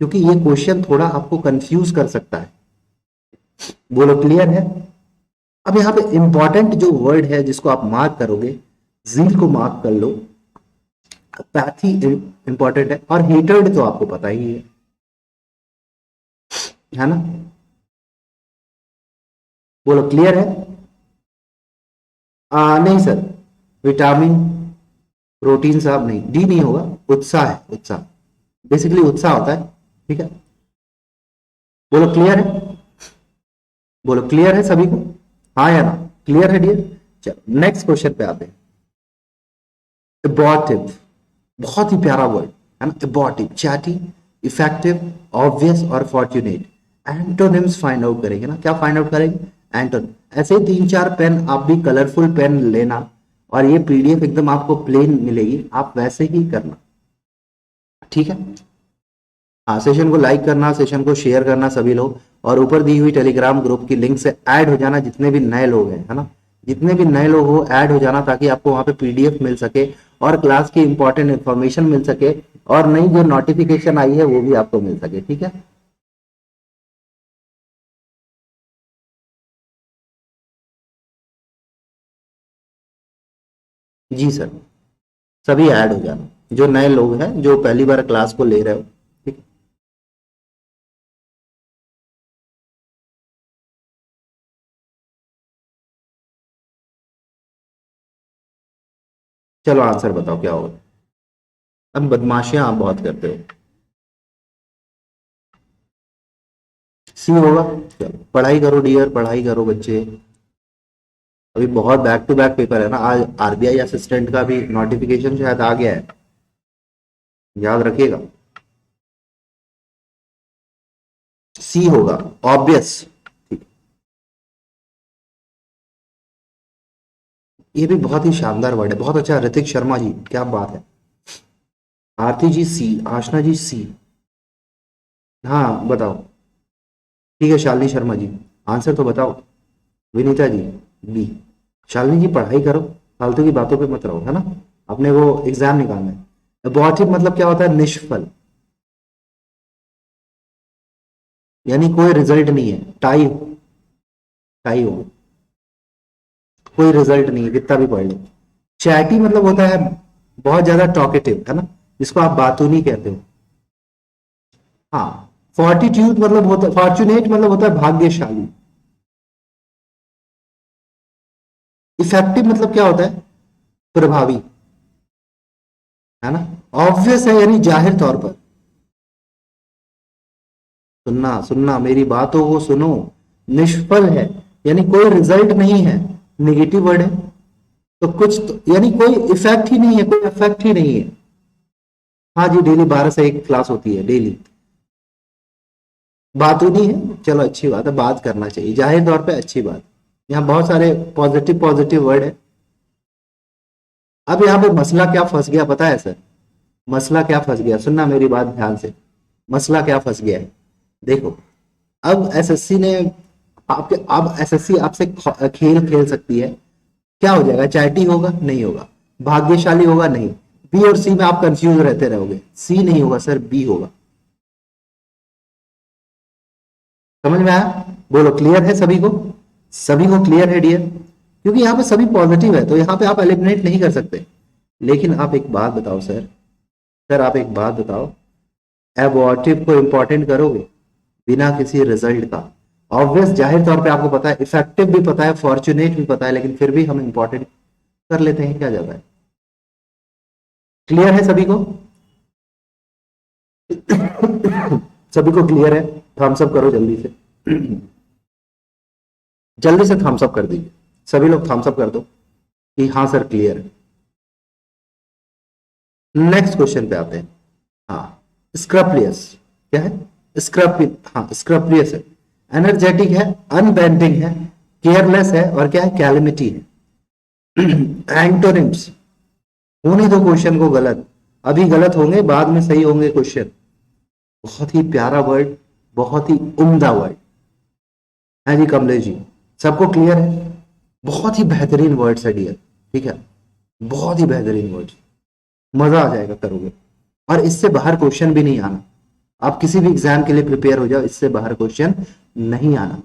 S1: क्योंकि ये क्वेश्चन थोड़ा आपको कंफ्यूज कर सकता है, बोलो क्लियर है। अब यहाँ पे इंपॉर्टेंट जो वर्ड है जिसको आप मार्क करोगे, जील को मार्क कर लो, पैथी इंपॉर्टेंट है, और हेटर्ड तो आपको पता ही है ना, बोलो क्लियर है। नहीं सर, विटामिन, प्रोटीन साहब नहीं, डी नहीं होगा, उत्साह है, उत्साह, बेसिकली उत्साह होता है, ठीक है, बोलो क्लियर है, बोलो क्लियर है सभी को, हाँ या ना, क्लियर है डियर। चलो नेक्स्ट क्वेश्चन पे आते हैं, एबॉर्टिव, बहुत ही प्यारा वर्ड है ना, एबॉर्टिव, चैटी, इफेक्टिव, ऑब्वियस और फॉर्चुनेट, एंटोनिम्स फाइंड आउट करेंगे ना, क्या फाइंड आउट करेंगे, एंटोनिम, ऐसे ही तीन चार पेन आप भी कलरफुल पेन लेना, और ये पीडीएफ एकदम आपको प्लेन मिलेगी, आप वैसे ही करना, ठीक है, हाँ, सेशन को लाइक करना, सेशन को शेयर करना सभी लोग, और ऊपर दी हुई टेलीग्राम ग्रुप की लिंक से ऐड हो जाना जितने भी नए लोग हैं, है ना, जितने भी नए लोग हो ऐड हो जाना, ताकि आपको वहां पे पीडीएफ मिल सके और क्लास की इंपॉर्टेंट इन्फॉर्मेशन मिल सके और नई जो नोटिफिकेशन आई है वो भी आपको मिल सके, ठीक है। जी सर, सभी ऐड हो जाना, जो नए लोग हैं जो पहली बार क्लास को ले रहे हो, ठीक है। चलो आंसर बताओ क्या होगा। अब बदमाशियां आप बहुत करते हो। सी होगा। चलो पढ़ाई करो डियर, पढ़ाई करो बच्चे। अभी बहुत बैक टू बैक पेपर है ना, आज आरबीआई असिस्टेंट का भी नोटिफिकेशन शायद आ गया है, याद रखिएगा। सी होगा, ऑब्वियस। ये भी बहुत ही शानदार वर्ड है, बहुत अच्छा ऋतिक शर्मा जी, क्या बात है। आरती जी सी, आशना जी सी। हाँ बताओ। ठीक है शालिनी शर्मा जी, आंसर तो बताओ। विनीता जी बी। शालिनी जी पढ़ाई करो, फालतू की बातों पे मत रहो, है ना। अपने वो एग्जाम निकालना है। अबॉर्टिव मतलब क्या होता है, निष्फल, यानी कोई रिजल्ट नहीं है, टाई, टाई हो, कोई रिजल्ट नहीं है कितना भी पढ़ लो। चैटी मतलब होता है बहुत ज्यादा टॉकेटिव, है ना, जिसको आप बातूनी कहते हो। हाँ। फॉर्टिट्यूड मतलब होता, फॉर्चुनेट मतलब होता है भाग्यशाली। इफेक्टिव मतलब क्या होता है, प्रभावी, है ना। ऑब्वियस है यानी जाहिर तौर पर। सुनना सुनना, मेरी बातों को सुनो। निष्फल है यानी कोई रिजल्ट नहीं है, नेगेटिव वर्ड है। तो कुछ तो, यानी कोई इफेक्ट ही नहीं है, कोई इफेक्ट ही नहीं है। हाँ जी, डेली 12 से 1 क्लास होती है डेली। बात नहीं है, चलो अच्छी बात है, बात करना चाहिए जाहिर तौर पे, अच्छी बात। यहाँ बहुत सारे पॉजिटिव पॉजिटिव वर्ड है। अब यहाँ पे मसला क्या फंस गया पता है सर, मसला क्या फंस गया, सुनना मेरी बात ध्यान से। मसला क्या फंस गया है, देखो। अब एसएससी ने आपके, अब एसएससी आपसे खेल खेल सकती है। क्या हो जाएगा, चैटी होगा नहीं होगा, भाग्यशाली होगा नहीं। बी और सी में आप कंफ्यूज रहते रहोगे, सी नहीं होगा सर, बी होगा। समझ में आया, बोलो क्लियर है सभी को, सभी को क्लियर है डियर। क्योंकि यहाँ पे सभी पॉजिटिव है तो यहाँ पे आप एलिमिनेट नहीं कर सकते। लेकिन आप एक बात बताओ सर, सर आप एक बात बताओ, एबॉर्टिव को इंपॉर्टेंट करोगे बिना किसी रिजल्ट का। ऑब्वियस, जाहिर तौर पे आपको पता है, इफेक्टिव भी पता है, फॉर्चुनेट भी पता है, लेकिन फिर भी हम इंपॉर्टेंट कर लेते हैं, क्या जाता है। क्लियर है सभी को, सभी को क्लियर है। थम्स अप करो जल्दी से, जल्दी से थम्स अप कर दीजिए, सभी लोग थम्स अप कर दो कि हाँ सर क्लियर है। नेक्स्ट क्वेश्चन पे आते हैं। हाँ, स्क्रप्लियस क्या है, स्क्रप, हाँ स्क्रप्लियस है, एनर्जेटिक है, अनबेंडिंग है, केयरलेस है, और क्या है, कैलिमिटी है। एंटोनिम्स, होने दो क्वेश्चन को गलत, अभी गलत होंगे बाद में सही होंगे क्वेश्चन। बहुत ही प्यारा वर्ड, बहुत ही उम्दा वर्ड है जी कमलेश जी, सबको क्लियर है। बहुत ही बेहतरीन वर्ड्स है डियर, ठीक है, बहुत ही बेहतरीन वर्ड्स, मजा आ जाएगा करोगे। और इससे बाहर क्वेश्चन भी नहीं आना, आप किसी भी एग्जाम के लिए प्रिपेयर हो जाओ, इससे बाहर क्वेश्चन नहीं आना।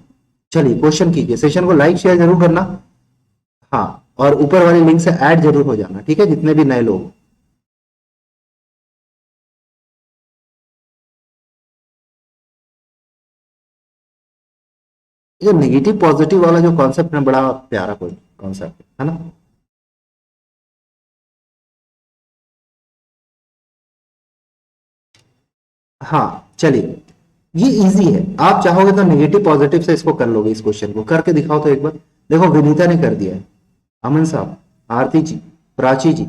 S1: चलिए क्वेश्चन कीजिए, सेशन को लाइक शेयर जरूर करना। हाँ, और ऊपर वाली लिंक से ऐड जरूर हो जाना, ठीक है, जितने भी नए लोग। ये नेगेटिव पॉजिटिव वाला जो कॉन्सेप्ट है बड़ा प्यारा कॉन्सेप्ट है ना। हाँ चलिए, ये इजी है, आप चाहोगे तो नेगेटिव पॉजिटिव से इसको कर लोगे, इस क्वेश्चन को करके दिखाओ तो एक बार। देखो विनीता ने कर दिया है, अमन साहब, आरती जी, प्राची जी,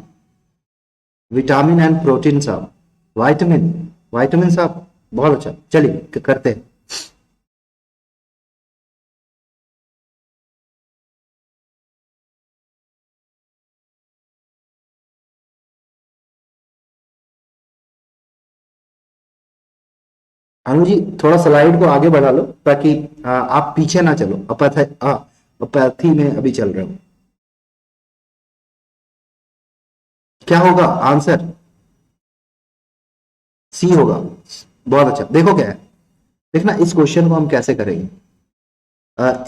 S1: विटामिन एंड प्रोटीन साहब, वाइटामिन, वाइटामिन साहब, बहुत अच्छा, चलिए करते हैं। अनु जी थोड़ा स्लाइड को आगे बढ़ा लो ताकि आप पीछे ना चलो, अपैथी में अभी चल रहे हो। क्या होगा आंसर? सी होगा। बहुत अच्छा। देखो क्या है, देखना इस क्वेश्चन को हम कैसे करेंगे।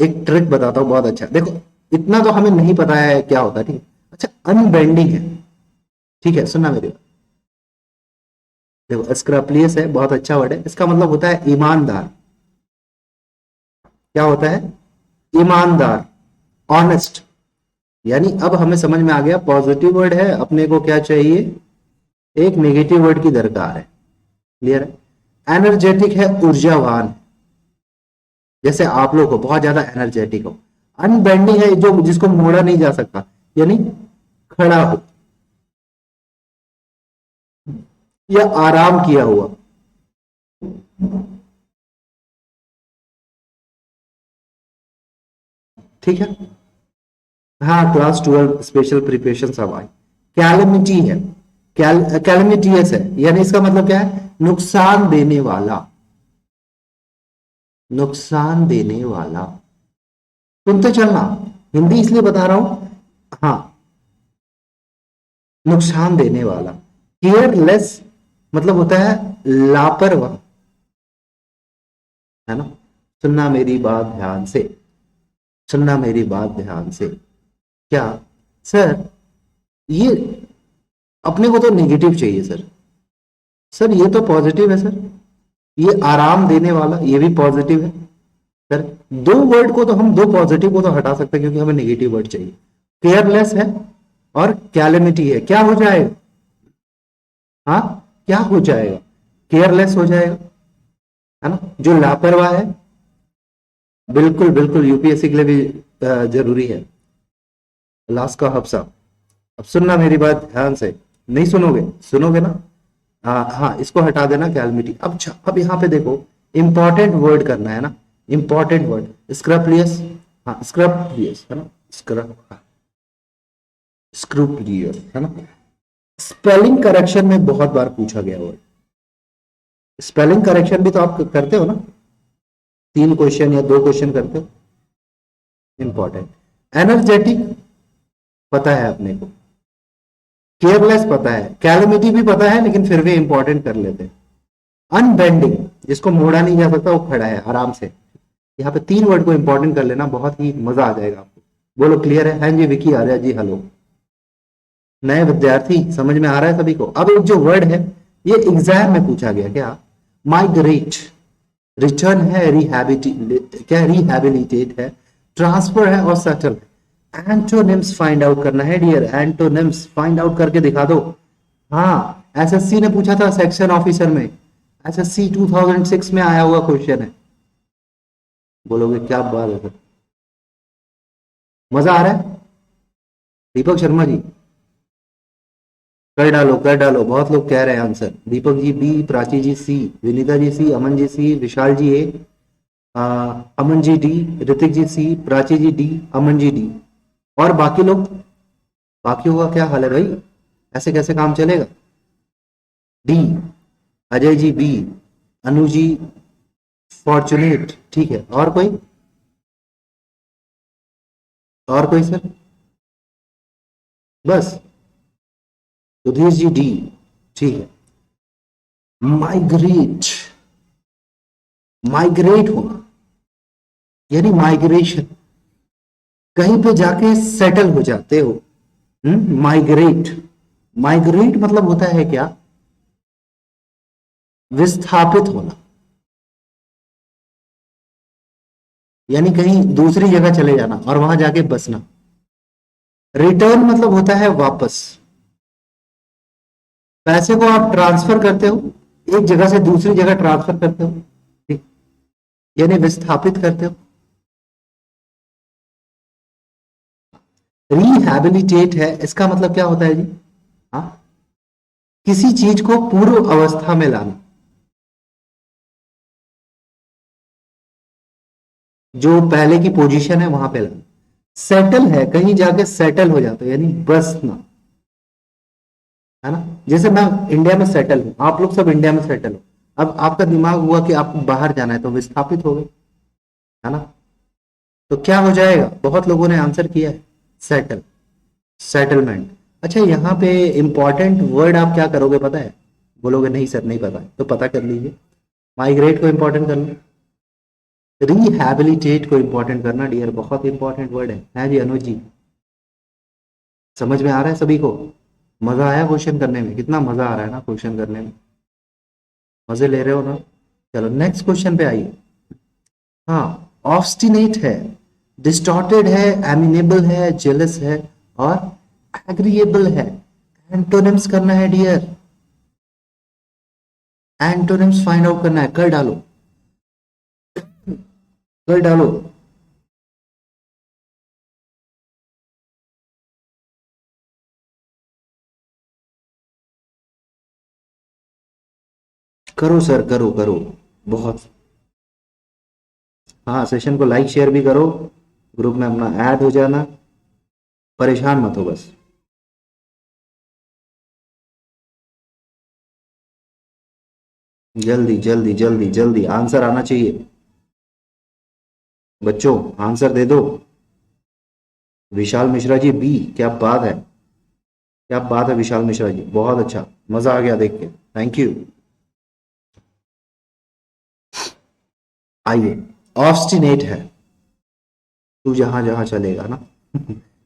S1: एक ट्रिक बताता हूँ, बहुत अच्छा। देखो इतना तो हमें नहीं पता है क्या होता है, ठीक है। अच्छा, अनबेंडिंग है, ठीक है, सुनना मेरी बात। देखो स्क्रैपलियस है, बहुत अच्छा वर्ड है, इसका मतलब होता है ईमानदार। क्या होता है? ईमानदार, ऑनेस्ट। यानी अब हमें समझ में आ गया, पॉजिटिव वर्ड है, अपने को क्या चाहिए? एक नेगेटिव वर्ड की दरकार है। क्लियर है? एनर्जेटिक है, ऊर्जावान, जैसे आप लोग हो बहुत ज्यादा एनर्जेटिक हो। अनबेंडिंग है, जो जिसको मोड़ा नहीं जा सकता, यानी खड़ा हो या आराम किया हुआ। ठीक है। हाँ, क्लास 12 स्पेशल प्रिपरेशन सब आई। कैलमिटी है, कैलमिटियस है, यानी इसका मतलब क्या है? नुकसान देने वाला, नुकसान देने वाला। सुनते चलना, हिंदी इसलिए बता रहा हूं। हाँ, नुकसान देने वाला। केयरलेस मतलब होता है लापरवाह, है ना। सुनना मेरी बात ध्यान से, सुनना मेरी बात ध्यान से। क्या सर, ये अपने को तो नेगेटिव चाहिए सर। सर ये तो पॉजिटिव है सर, ये आराम देने वाला, ये भी पॉजिटिव है सर। दो वर्ड को तो हम, दो पॉजिटिव को तो हटा सकते हैं क्योंकि हमें नेगेटिव वर्ड चाहिए। केयरलेस है और कैलेमिटी है, क्या हो जाएगा? हाँ, क्या हो जाएगा? केयरलेस हो जाएगा, है ना, जो लापरवाह है। बिल्कुल बिल्कुल, यूपीएससी के लिए भी जरूरी है। लास्ट का हफ्सा। अब सुनना मेरी बात ध्यान से, नहीं सुनोगे? सुनोगे ना? हाँ हाँ, इसको हटा देना कैलमिटी। अब अब यहाँ पे देखो, इंपॉर्टेंट वर्ड करना है ना, इंपॉर्टेंट वर्ड स्क्रैपलियस। हाँ, स्क्रैपलियस है ना, स्क्रैप, स्क्रूपलियर है ना। स्पेलिंग करेक्शन में बहुत बार पूछा गया वर्ड। स्पेलिंग करेक्शन भी तो आप करते हो ना, 3 क्वेश्चन या 2 क्वेश्चन करते हो। इंपॉर्टेंट। एनर्जेटिक पता है अपने को, केयरलेस पता है, कैलमिटी भी पता है, लेकिन फिर भी इंपॉर्टेंट कर लेते हैं। अनबेंडिंग, जिसको मोड़ा नहीं जा सकता, वो खड़ा है आराम से। यहाँ पे 3 वर्ड को इंपॉर्टेंट कर लेना, बहुत ही मजा आ जाएगा आपको। बोलो क्लियर है? हाँ जी विकी आर्या जी, हेलो। नए विद्यार्थी, समझ में आ रहा है सभी को? अब एक जो वर्ड है, ये एग्जाम में पूछा गया क्या? माइग्रेट, रिटर्न है, रिहैबिलिटेट क्या, रिहैबिलिटेट है, ट्रांसफर है और सेटल। एंटोनिम्स फाइंड आउट करना है डियर, एंटोनिम्स फाइंड आउट करके दिखा दो। हाँ, एसएससी ने पूछा था सेक्शन ऑफिसर में, एसएससी 2006 में आया हुआ क्वेश्चन है। बोलोगे क्या बात है सर, मजा आ रहा है? दीपक शर्मा जी, कर डालो कर डालो, बहुत लोग कह रहे हैं answer. Deepak G B, Prachi जी सी, विनीता जी सी, अमन जी सी, विशाल जी ए, अमन जी डी, ऋतिक जी सी, Prachi G D, Aman G D. और बाकी लोग, बाकियों का क्या हाल है भाई? ऐसे कैसे काम चलेगा? D, Ajay G B, Anu ji fortunate, ठीक है। और कोई? और कोई सर? बस? सुधीर जी डी, ठीक है। माइग्रेट, माइग्रेट होना यानी माइग्रेशन, कहीं पे जाके सेटल हो जाते हो। माइग्रेट, माइग्रेट मतलब होता है क्या? विस्थापित होना, यानी कहीं दूसरी जगह चले जाना और वहां जाके बसना। रिटर्न मतलब होता है वापस, पैसे को आप ट्रांसफर करते हो, एक जगह से दूसरी जगह ट्रांसफर करते हो, ठीक, यानी विस्थापित करते हो। रिहैबिलिटेट है, इसका मतलब क्या होता है जी? हाँ, किसी चीज को पूर्व अवस्था में लाना, जो पहले की पोजीशन है वहां पे लाना। सेटल है, कहीं जाके सेटल हो जाता है, यानी बसना, है ना। जैसे मैं इंडिया में सेटल हूं, आप लोग सब इंडिया में सेटल हो, अब आपका दिमाग हुआ कि आपको बाहर जाना है तो विस्थापित हो गए, है ना। तो क्या हो जाएगा? बहुत लोगों ने आंसर किया है सेटल, सेटलमेंट। अच्छा, यहाँ पे इंपॉर्टेंट वर्ड आप क्या करोगे पता है? बोलोगे नहीं सर नहीं पता है, तो पता कर लीजिए। माइग्रेट को इंपॉर्टेंट कर लो, रिहैबिलिटेट को इंपॉर्टेंट करना डियर, बहुत इंपॉर्टेंट वर्ड है जी अनुज जी। समझ में आ रहा है सभी को? मजा आया क्वेश्चन करने में? कितना मजा आ रहा है ना क्वेश्चन करने में, मजे ले रहे हो ना? चलो नेक्स्ट क्वेश्चन पे आइए। हाँ, ऑब्स्टिनेट है, डिस्टॉर्टेड है, एमिनेबल है, जेलस है और एग्रीएबल है। एंटोनिम्स करना है डियर, एंटोनिम्स फाइंड आउट करना है। कर डालो, कर डालो। करो सर, करो करो, बहुत। हाँ, सेशन को लाइक शेयर भी करो, ग्रुप में अपना ऐड हो जाना, परेशान मत हो बस। जल्दी जल्दी जल्दी जल्दी आंसर आना चाहिए बच्चों, आंसर दे दो। विशाल मिश्रा जी बी, क्या बात है, क्या बात है विशाल मिश्रा जी, बहुत अच्छा, मजा आ गया देख के, थैंक यू। आइए, ऑब्स्टिनेट है, तू जहां जहां चलेगा ना।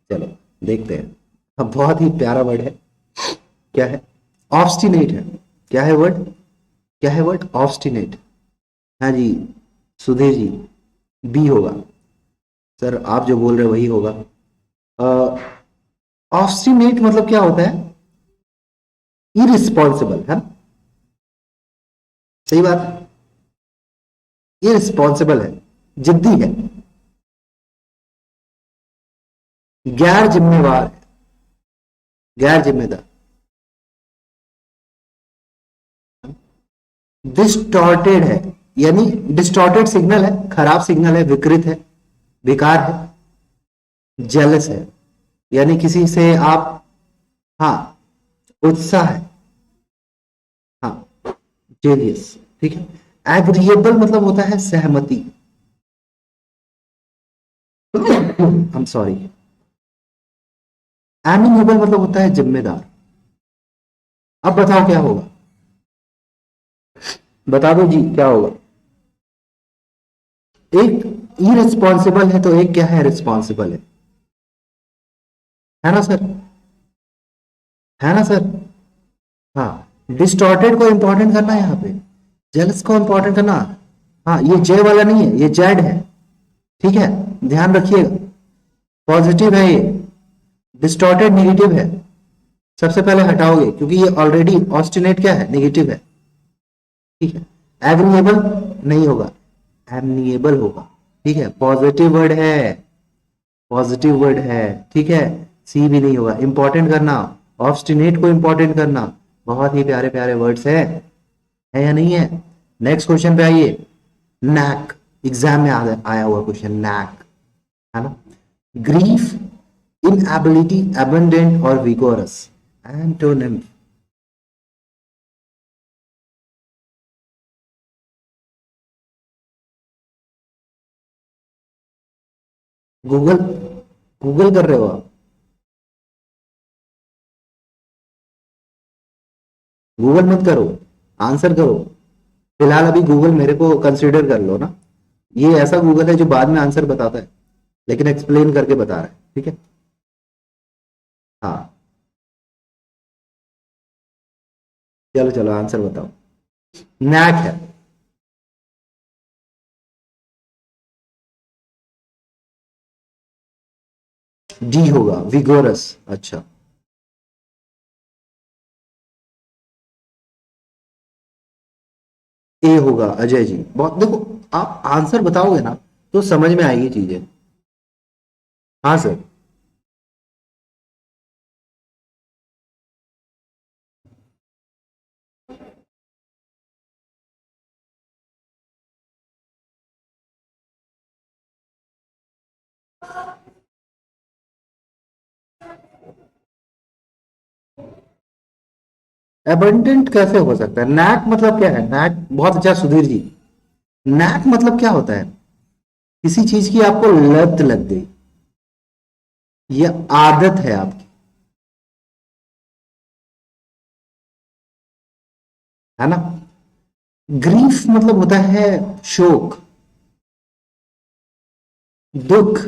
S1: चलो देखते हैं। अब बहुत ही प्यारा वर्ड है, क्या है? ऑब्स्टिनेट है। क्या है वर्ड? क्या है वर्ड? ऑब्स्टिनेट। हाँ जी, सुधीर जी, बी होगा। सर आप जो बोल रहे हो वही होगा। ऑब्स्टिनेट मतलब क्या होता है? इरिस्पॉन्सिबल है ना? सही बात है, इरिस्पॉन्सिबल है, जिद्दी है, गैर जिम्मेवार है, गैर जिम्मेदार। डिस्टॉर्टेड है, यानी डिस्टॉर्टेड सिग्नल है, खराब सिग्नल है, विकृत है, बेकार है। जेलस है, यानी किसी से आप, हाँ, उत्साह है, हाँ, जेलियस, ठीक है। एग्रीएबल मतलब होता है सहमति, हम सॉरी। एमिनेबल मतलब होता है जिम्मेदार। अब बताओ क्या होगा, बता दो जी क्या होगा? एक इरेस्पॉन्सिबल है तो एक क्या है? रिस्पॉन्सिबल है ना सर? है ना सर? हाँ, डिस्टॉर्टेड को इंपॉर्टेंट करना है यहाँ पे, जेलस को इंपॉर्टेंट करना। हाँ, ये जे वाला नहीं है, ये जेड है, ठीक है, ध्यान रखिएगा। पॉजिटिव है ये, डिस्टॉर्टेड नेगेटिव है, सबसे पहले हटाओगे क्योंकि ये ऑलरेडी ऑस्टिनेट क्या है? नेगेटिव है, ठीक है। एग्रीएबल नहीं होगा, एमनिएबल होगा, ठीक है, पॉजिटिव वर्ड है, पॉजिटिव वर्ड है, ठीक है। सी भी नहीं होगा, इंपॉर्टेंट करना, ऑब्स्टिनेट को इंपॉर्टेंट करना। बहुत ही प्यारे प्यारे वर्ड्स है या नहीं है? नेक्स्ट क्वेश्चन पे आइए। नैक, एग्जाम में आया हुआ क्वेश्चन, नैक, है ना? ग्रीफ, इनएबिलिटी, अबंडेंट और विगोरस। एंटोनिम। गूगल, गूगल कर रहे हो आप? गूगल मत करो, आंसर करो। फिलहाल अभी गूगल मेरे को कंसिडर कर लो ना, ये ऐसा गूगल है जो बाद में आंसर बताता है, लेकिन एक्सप्लेन करके बता रहा है, ठीक है। हाँ, चलो चलो आंसर बताओ। नैक है। डी होगा, विगोरस, अच्छा। ए होगा अजय जी, बहुत देखो, आप आंसर बताओगे ना तो समझ में आएगी चीजें। हाँ सर। एबंडेंट कैसे हो सकता है? नैक मतलब क्या है? नैक, बहुत अच्छा सुधीर जी, नैक मतलब क्या होता है? किसी चीज की आपको लत लग गई, ये आदत है आपकी, है ना। ग्रीफ मतलब होता है शोक, दुख।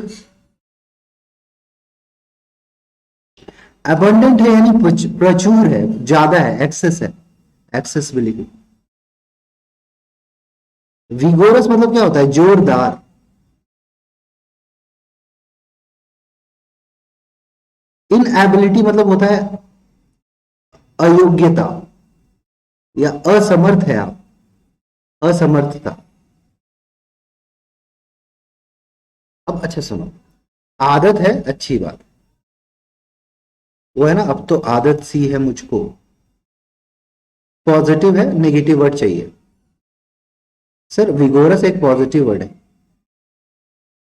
S1: अबंडेंट है यानी प्रचुर है, ज्यादा है, एक्सेस है, एक्सेसिबिलिटी। विगोरस मतलब क्या होता है, जोरदार। इनएबिलिटी मतलब होता है अयोग्यता या असमर्थ है आप, असमर्थता। अब अच्छा सुनो, आदत है अच्छी बात, वो है ना, अब तो आदत सी है मुझको। पॉजिटिव है, नेगेटिव वर्ड चाहिए। सर विगोरस एक पॉजिटिव वर्ड है।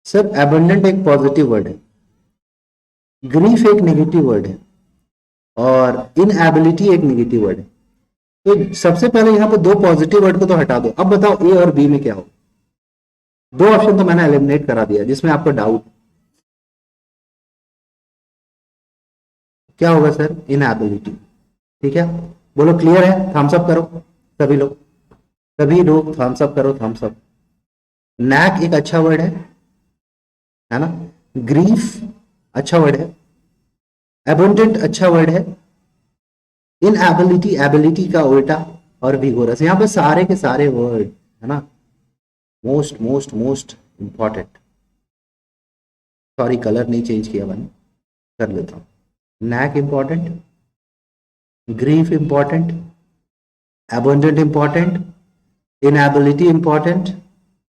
S1: सर एबंडेंट एक पॉजिटिव वर्ड है। ग्रीफ एक नेगेटिव वर्ड है। और इनएबिलिटी एक नेगेटिव वर्ड है। तो सबसे पहले यहां पे दो पॉजिटिव वर्ड को तो हटा दो। अब बताओ ए और बी में क्या हो। दो ऑप्शन तो मैंने एलिमिनेट करा दिया जिसमें आपको डाउट। क्या होगा सर, इनएबिलिटी। ठीक है, बोलो क्लियर है, थम्स अप करो सभी लोग, सभी लोग थम्स अप करो, थम्स अप। नैक एक अच्छा वर्ड है ना। ग्रीफ अच्छा वर्ड है। एबंडेंट अच्छा वर्ड है। इनएबिलिटी एबिलिटी का उल्टा। और विगोरस, यहाँ पे सारे के सारे वर्ड है ना, most most most important. Sorry colour नहीं चेंज किया मैंने, कर लेता हूँ। Knack important, grief important, abundant important, inability important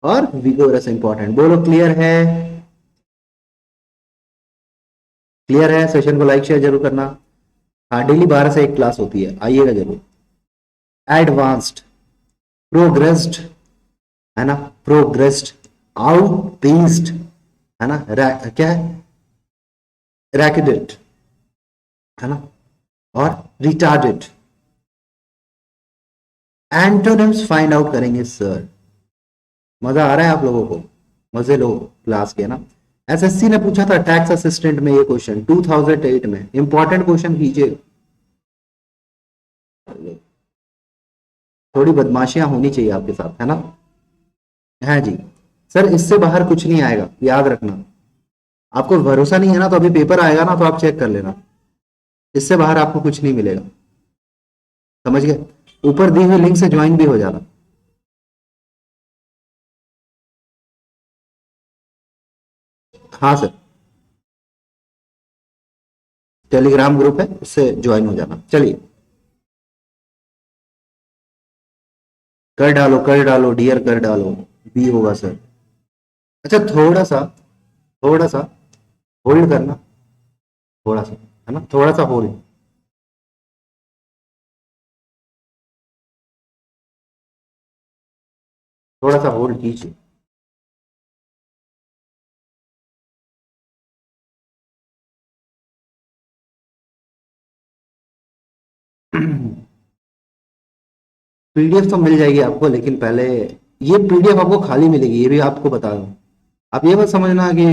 S1: और विगोरस इंपॉर्टेंट। बोलो क्लियर है, क्लियर है। सेशन को लाइक शेयर जरूर करना। हाँ डेली 12 से 1 क्लास होती है, आइएगा जरूर। एडवांस्ड, प्रोग्रेस्ड है ना, प्रोग्रेस्ड, आउट पेस्ड है ना, क्या है, रैकेडेड है ना, और रिटार्डेड। एंटोनिम्स फाइंड आउट करेंगे सर। मजा आ रहा है आप लोगों को, मजे लो क्लास के ना। एसएससी ने पूछा था टैक्स असिस्टेंट में ये क्वेश्चन 2008 में, इंपॉर्टेंट क्वेश्चन कीजिए। थोड़ी बदमाशियां होनी चाहिए आपके साथ, है ना। है जी। सर इससे बाहर कुछ नहीं आएगा, याद रखना। आपको भरोसा नहीं है ना, तो अभी पेपर आएगा ना, तो आप चेक कर लेना। इससे बाहर आपको कुछ नहीं मिलेगा, समझ गए। ऊपर दी हुई लिंक से ज्वाइन भी हो जाना। हाँ सर, टेलीग्राम ग्रुप है, उससे ज्वाइन हो जाना। चलिए, कर डालो डियर, कर डालो। बी होगा सर। अच्छा थोड़ा सा होल्ड करना, थोड़ा सा है ना, थोड़ा सा होल्ड। थोड़ा सा होल्ड कीजिए। पीडीएफ तो मिल जाएगी आपको, लेकिन पहले ये पीडीएफ आपको खाली मिलेगी, ये भी आपको बता दूं। आप ये मत समझना कि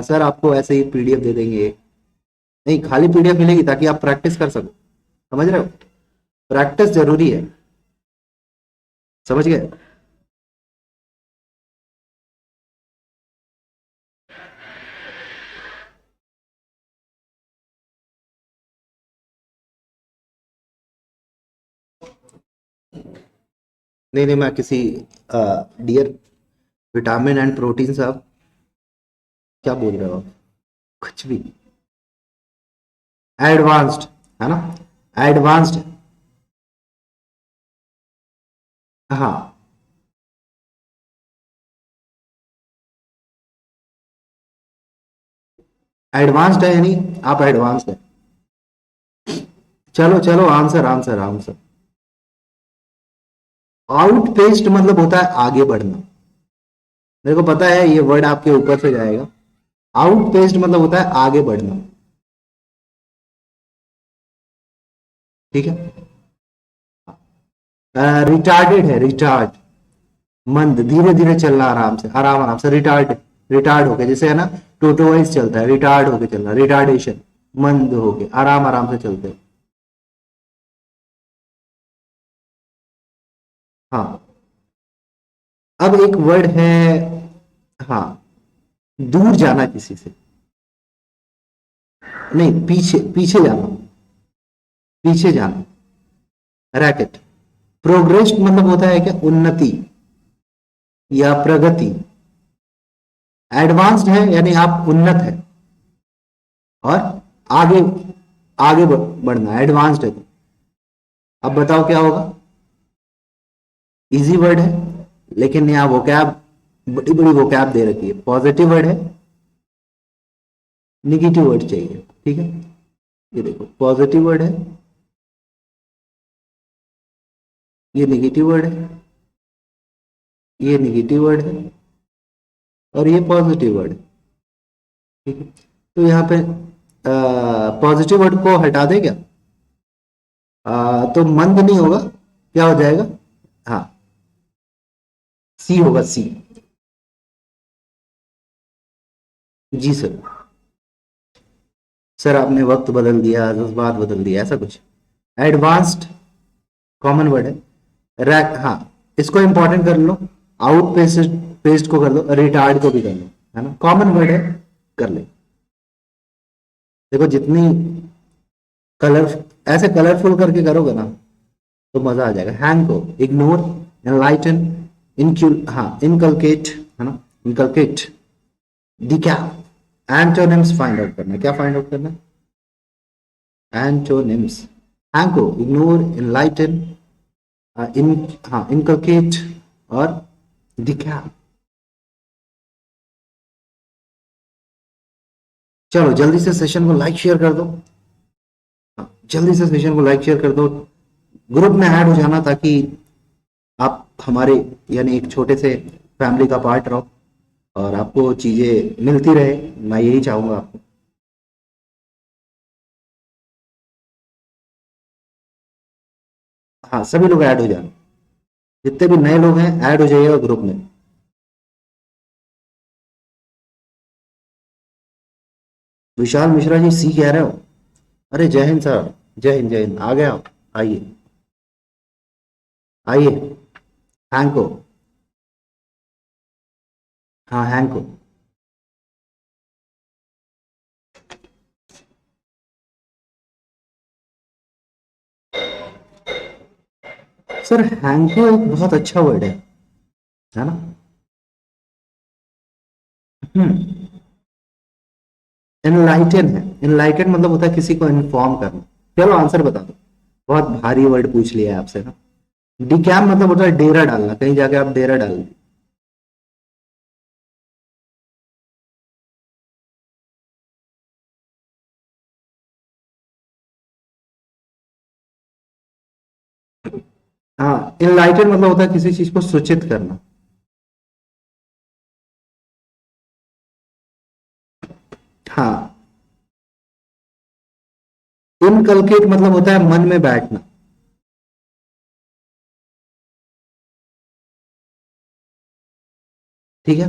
S1: सर आपको ऐसे ही पीडीएफ दे देंगे। नहीं, खाली पीडीएफ मिलेगी ताकि आप प्रैक्टिस कर सको, समझ रहे हो। प्रैक्टिस जरूरी है, समझ गए। नहीं नहीं, मैं किसी डियर विटामिन एंड प्रोटीन साहब, क्या बोल रहे हो आप, कुछ भी। एडवांस्ड है ना, एडवांस्ड। हाँ, एडवांस्ड है यानी आप एडवांस्ड है। चलो चलो, answer answer answer. Out paste मतलब होता है आगे बढ़ना। मेरे को पता है ये वर्ड आपके ऊपर से जाएगा। आउट पेस्ट मतलब होता है आगे बढ़ना। ठीक है। रिटार्डेड है, रिटार्ड, मंद, धीरे धीरे चलना, आराम से, आराम आराम से। रिटार्ड, रिटार्ड होके, जैसे है ना, टोटो वाइज चलता है, रिटार्ड होके चलना, रिटार्डेशन। मंद होके आराम आराम से चलते हैं। हाँ, अब एक वर्ड है, हाँ, दूर जाना किसी से, नहीं, पीछे पीछे जाना, पीछे जाना, रैकेट। प्रोग्रेस मतलब होता है क्या, उन्नति या प्रगति। एडवांस्ड है यानी आप उन्नत है, और आगे आगे बढ़ना, एडवांस्ड है। अब बताओ क्या होगा। इजी वर्ड है, लेकिन यहाँ वोकैब, बड़ी बड़ी वोकैब दे रखी है। पॉजिटिव वर्ड है, निगेटिव वर्ड चाहिए, ठीक है। ये देखो, पॉजिटिव वर्ड है, ये निगेटिव वर्ड है, ये निगेटिव वर्ड है, और ये पॉजिटिव वर्ड है, ठीक है। तो यहाँ पे पॉजिटिव वर्ड को हटा दे क्या, तो मंद नहीं होगा, क्या हो जाएगा, हाँ, सी होगा, सी। जी सर। सर आपने वक्त बदल दिया, जज्बात बदल दिया, ऐसा कुछ। एडवांस्ड कॉमन वर्ड है। रैक, हाँ, इसको इंपॉर्टेंट कर लो। आउट पेस्ट, पेस्ट को कर दो, रिटार्ड को भी कर लो, है ना, कॉमन वर्ड है, कर ले। देखो जितनी कलर, ऐसे कलरफुल करके करोगे ना तो मजा आ जाएगा। हैंग को इग्नोर, एनलाइटन, इनक्यूल, हाँ, इनकलकेट, है ना, इनकलकेट, डिकैप। एंटोनिम्स फाइंड आउट करना, क्या फाइंड आउट करना, एंटोनिम्स। हैंग को इग्नोर, एनलाइटन, इन, हाँ, इनकलकेट और डिकैप। चलो जल्दी से सेशन को लाइक शेयर कर दो, हाँ, जल्दी से सेशन को लाइक शेयर कर दो, ग्रुप में ऐड हो जाना, ताकि आप हमारे यानी एक छोटे से फैमिली का पार्ट रहो और आपको चीजें मिलती रहे, मैं यही चाहूंगा आपको। हाँ, सभी लोग ऐड हो जाना, जितने भी नए लोग हैं ऐड हो जाइएगा ग्रुप में। विशाल मिश्रा जी सी कह रहे हो, अरे जय हिंद सर, जय हिंद, जय हिंद, आ गया आप, आइए, आइए। हैंग को, हाँ, हैंग को। सर हैंग को एक बहुत अच्छा वर्ड है ना। हम्म, इनलाइटन है, इनलाइटन मतलब होता है किसी को इन्फॉर्म करना। चलो आंसर बता दो, बहुत भारी वर्ड पूछ लिया है आपसे ना। डिकैम मतलब होता है डेरा डालना, कहीं जाके आप डेरा डाल दिए। हाँ, इनलाइटन मतलब होता है किसी चीज को सूचित करना। हाँ, इनकलकेट मतलब होता है मन में बैठना, ठीक है।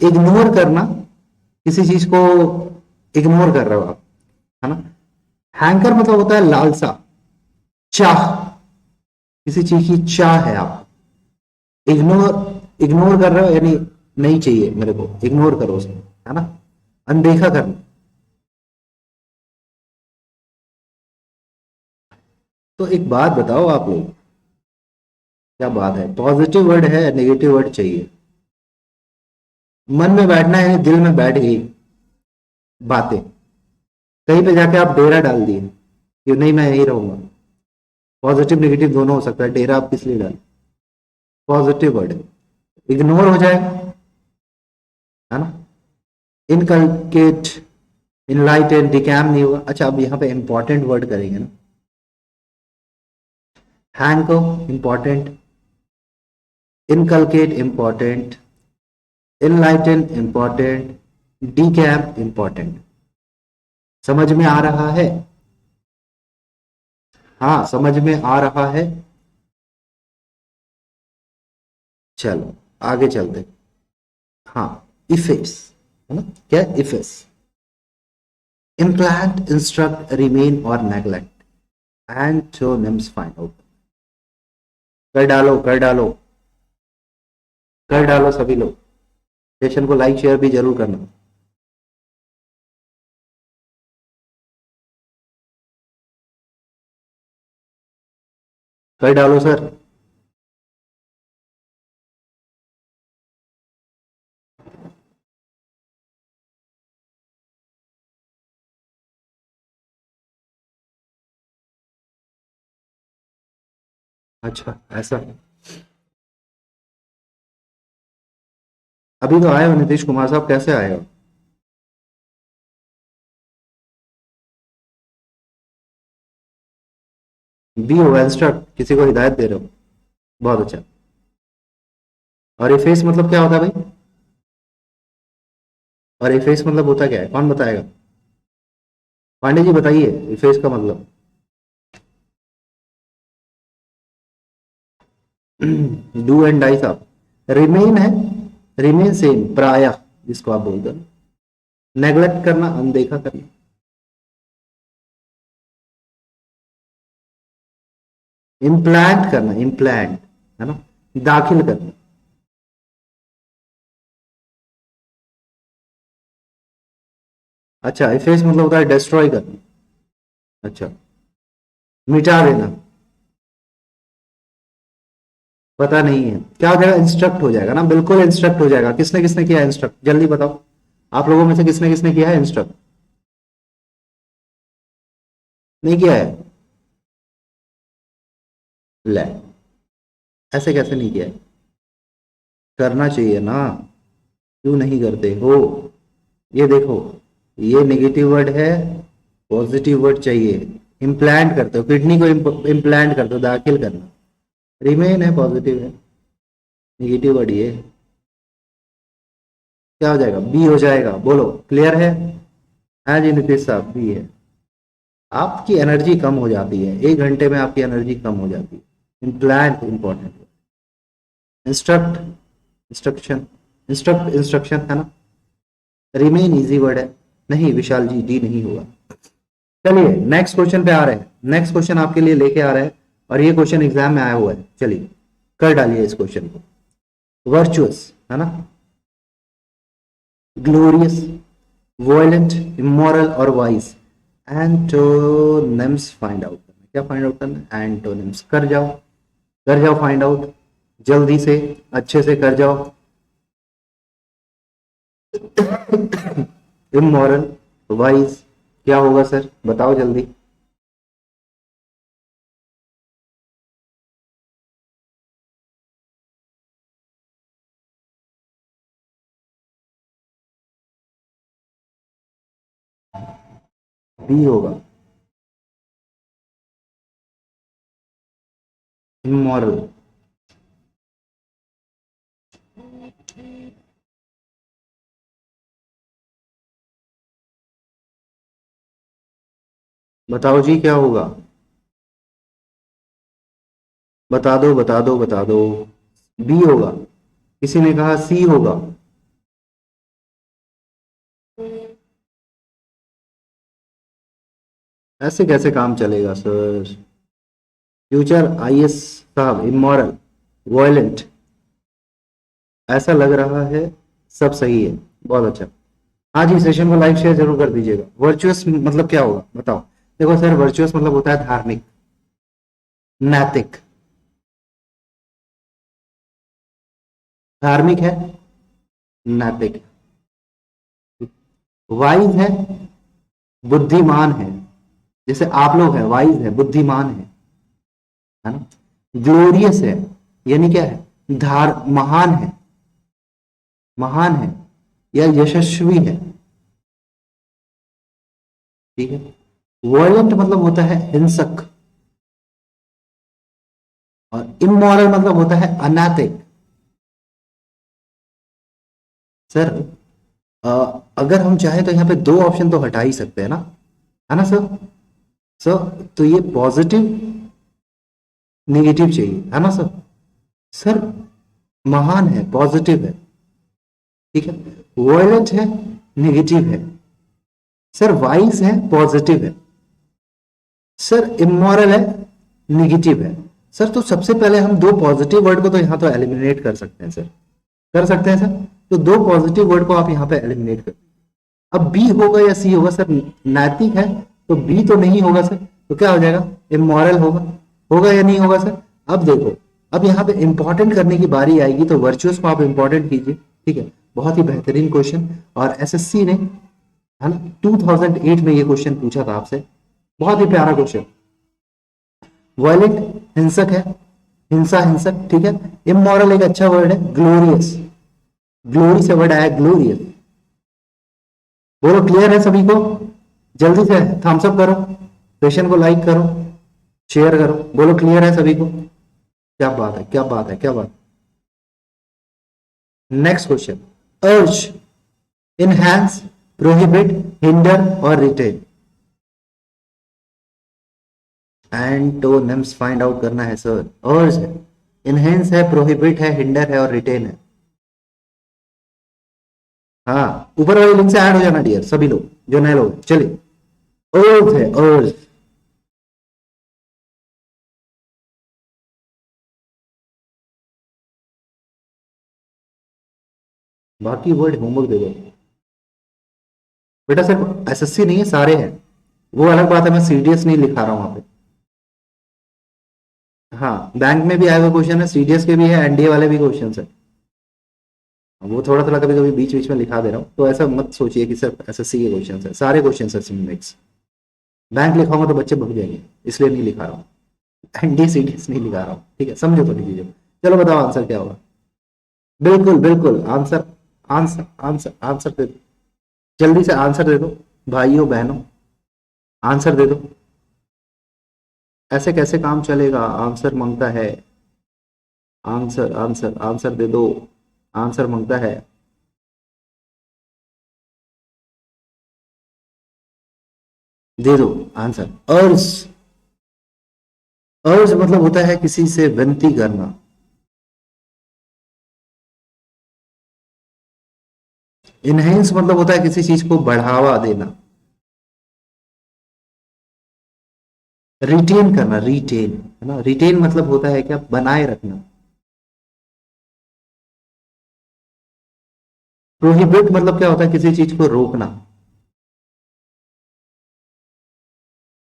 S1: इग्नोर करना, किसी चीज को इग्नोर कर रहे हो आप, है ना। हैंकर मतलब होता है लालसा, चाह, किसी चीज की चाह है आप। इग्नोर, इग्नोर कर रहे हो यानी नहीं चाहिए मेरे को, इग्नोर करो उसको, है ना, अनदेखा करना। तो एक बात बताओ आप लोग, क्या बात है, पॉजिटिव वर्ड है, नेगेटिव वर्ड चाहिए। मन में बैठना है, दिल में बैठ गई बातें, कहीं पे जाके आप डेरा डाल दिए कि नहीं मैं यही रहूंगा। पॉजिटिव नेगेटिव दोनों हो सकता है, डेरा आप किस लिए डाल, पॉजिटिव वर्ड, इग्नोर हो जाएगा, है ना। इनकलकेट, इनलाइटेड, डिकैम नहीं होगा। अच्छा, अब यहाँ पे इंपॉर्टेंट वर्ड करेंगे ना। हैंग को important, inculcate important, enlighten important, decamp important. समझ में आ रहा है, हाँ, समझ में आ रहा है। चलो आगे चलते, हाँ, इफेक्ट्स, है ना, क्या, इफेक्ट्स, इम्प्लांट, इंस्ट्रक्ट, रिमेन और नेग्लेक्ट। Antonyms find out. कर डालो कर डालो कर डालो सभी लोग। सेशन को लाइक शेयर भी जरूर करना। कर डालो सर। अच्छा ऐसा। अभी तो आए हो नीतीश कुमार साहब, कैसे आए हो? बी हो इंस्ट्रक्ट, किसी को हिदायत दे रहे हो। बहुत अच्छा। और ये फेस मतलब क्या होता है भाई? और ये फेस मतलब होता क्या है, कौन बताएगा? पांडे जी बताइए ये फेस का मतलब। डू एंड डाई साहब, रिमेन है, रिमेन सेम प्राय, जिसको आप बोलते हैं। नेग्लेक्ट करना, अनदेखा करना। इम्प्लांट करना, इम्प्लांट है ना, दाखिल करना। अच्छा इफेक्ट मतलब होता है डिस्ट्रॉय करना। अच्छा, मिटा देना। पता नहीं है क्या हो जाएगा, इंस्ट्रक्ट हो जाएगा ना, बिल्कुल इंस्ट्रक्ट हो जाएगा। किसने किसने किया है इंस्ट्रक्ट, जल्दी बताओ। आप लोगों में से किसने किसने किया है इंस्ट्रक्ट? नहीं किया है? ले, ऐसे कैसे नहीं किया है? करना चाहिए ना, क्यों नहीं करते हो? ये देखो, ये नेगेटिव वर्ड है, पॉजिटिव वर्ड चाहिए। इम्प्लांट करते हो, किडनी को इम्प्लांट करते हो, दाखिल करना। रिमेन है, पॉजिटिव है, नेगेटिव वर्ड ये। क्या हो जाएगा? बी हो जाएगा, बोलो क्लियर है? हाँ जी नीतीश साहब, बी है। आपकी एनर्जी कम हो जाती है, 1 घंटे में आपकी एनर्जी कम हो जाती है। Implant important. Instruct, instruction, instruct instruction है ना। रिमेन इजी वर्ड है। नहीं विशाल जी, डी नहीं होगा। चलिए नेक्स्ट क्वेश्चन पे आ रहे हैं। नेक्स्ट क्वेश्चन आपके लिए लेके आ रहे हैं, और ये क्वेश्चन एग्जाम में आया हुआ है। चलिए कर डालिए इस क्वेश्चन को। वर्चुअस है ना, ग्लोरियस, वॉयलेंट, इमोरल और वाइज। एंटोनिम्स फाइंड आउट करना। क्या फाइंड आउट करना? एंटोनिम्स। कर जाओ फाइंड आउट, जल्दी से, अच्छे से कर जाओ। इमोरल, वाइज, क्या होगा सर, बताओ जल्दी। बी होगा, इमोरल। बताओ जी क्या होगा, बता दो बता दो बता दो। बी होगा, किसी ने कहा सी होगा। ऐसे कैसे काम चलेगा सर? फ्यूचर आईएएस साहब, इमोरल, वायलेंट, ऐसा लग रहा है सब सही है। बहुत अच्छा। हाँ जी, सेशन को लाइक शेयर जरूर कर दीजिएगा। वर्चुअस मतलब क्या होगा बताओ। देखो सर, वर्चुअस मतलब होता है धार्मिक, नैतिक। धार्मिक है, नैतिक। वाइज है, बुद्धिमान है। जैसे आप लोग हैं, वाइज है, बुद्धिमान है ना। ग्लोरियस है, यानी क्या है, धार महान है, महान है या यशस्वी है। ठीक है। वॉयलेंट मतलब होता है हिंसक, और इमोरल मतलब होता है अनैतिक। सर अ, अगर हम चाहें तो यहाँ पे 2 ऑप्शन तो हटा ही सकते हैं ना, है ना सर? सर तो ये पॉजिटिव नेगेटिव चाहिए, है ना सर? सर महान है, पॉजिटिव है, ठीक है। वॉयलेंट है, नेगेटिव है। सर वाइज है, पॉजिटिव है। सर इमोरल है, नेगेटिव है। सर तो सबसे पहले हम दो पॉजिटिव वर्ड को तो यहाँ तो एलिमिनेट कर सकते हैं सर, कर सकते हैं सर। तो दो पॉजिटिव वर्ड को आप यहाँ पे एलिमिनेट कर, अब बी होगा या सी होगा सर, नैतिक है तो बी तो नहीं होगा सर, तो क्या हो जाएगा, इमोरल होगा, होगा या नहीं होगा सर। अब देखो, अब यहाँ पे इंपॉर्टेंट करने की बारी आएगी तो वर्चुअस को आप इंपॉर्टेंट कीजिए, ठीक है। बहुत ही बेहतरीन क्वेश्चन, और एसएससी ने, है ना, 2008 में ये क्वेश्चन पूछा था आपसे, बहुत ही प्यारा क्वेश्चन। वायलेंट हिंसक है, हिंसा हिंसक, ठीक है। इमोरल एक अच्छा वर्ड है, ग्लोरियस, ग्लोरी से वर्ड आया ग्लोरियस। बोलो क्लियर है सभी को, जल्दी से थम्स अप करो, सेशन को लाइक करो, शेयर करो, बोलो क्लियर है सभी को। क्या बात है, क्या बात है, क्या बात। नेक्स्ट क्वेश्चन, अर्ज, इनहैंस, प्रोहिबिट, हिंडर और रिटेन। एंटोनिम्स फाइंड आउट करना है सर। अर्ज है, इनहेंस है, प्रोहिबिट है, हिंडर है और रिटेन है। हाँ, ऊपर वाली लिंक से ऐड हो जाना डियर सभी लोग जो नए लोग, चलिए। अर्ज है, अर्ज। बाकी वर्ड होमवर्क दे दो बेटा, सिर्फ एसएससी नहीं है, सारे हैं। वो अलग बात है, मैं सीडीएस नहीं लिखा रहा हूं वहां पे। हाँ, बैंक में भी आए हुए क्वेश्चन है, सीडीएस के भी है, एनडीए वाले भी क्वेश्चन है। वो थोड़ा थोड़ा कभी कभी बीच बीच में लिखा दे रहा हूँ, तो ऐसा मत सोचिए कि सिर्फ एसएससी के क्वेश्चन है, सारे क्वेश्चन है मिक्स। बैंक लिखाऊंगा तो बच्चे भग जाएंगे, इसलिए नहीं लिखा रहा हूँ। एनडीए सीडीएस नहीं लिखा रहा हूँ, ठीक है, समझो थोड़ी चीजें। चलो बताओ आंसर क्या होगा। बिल्कुल बिल्कुल, आंसर, आंसर आंसर आंसर दे दो, जल्दी से आंसर दे दो भाइयों बहनों, आंसर दे दो। ऐसे कैसे काम चलेगा, आंसर मांगता है, आंसर आंसर आंसर दे दो, आंसर मांगता है। दे दो आंसर। अर्ज, अर्ज मतलब होता है किसी से विनती करना। इनहेंस मतलब होता है किसी चीज को बढ़ावा देना। रिटेन करना, रिटेन, है ना, रिटेन मतलब होता है क्या, बनाए रखना। प्रोहिबिट मतलब क्या होता है, किसी चीज को रोकना।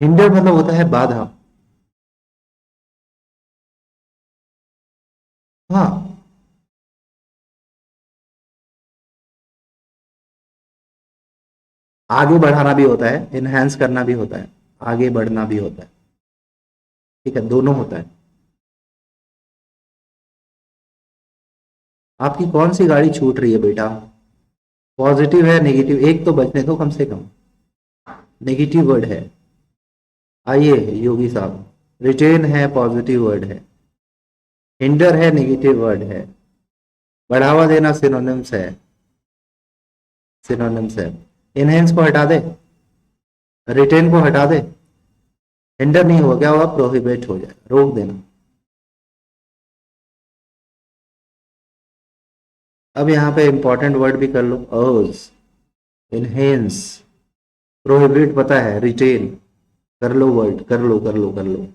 S1: हिंडर मतलब होता है बाधा। हाँ, आगे बढ़ाना भी होता है, इनहेंस करना भी होता है, आगे बढ़ना भी होता है, ठीक है, दोनों होता है। आपकी कौन सी गाड़ी छूट रही है बेटा, पॉजिटिव है नेगेटिव, एक तो बचने दो कम से कम। नेगेटिव वर्ड है, आइए योगी साहब। रिटेन है, पॉजिटिव वर्ड है। हिंडर है, नेगेटिव वर्ड है। बढ़ावा देना सिनोनिम्स है, सिनोनिम्स है। इनहेंस को हटा दे, रिटेन को हटा दे, हिंडर नहीं होगा, क्या होगा, प्रोहिबिट हो जाए, रोक देना। अब यहाँ पे इंपॉर्टेंट वर्ड भी कर लो, अर्ज, इनहेंस, प्रोहिबिट पता है, रिटेन, कर लो वर्ड, कर लो कर लो कर लो।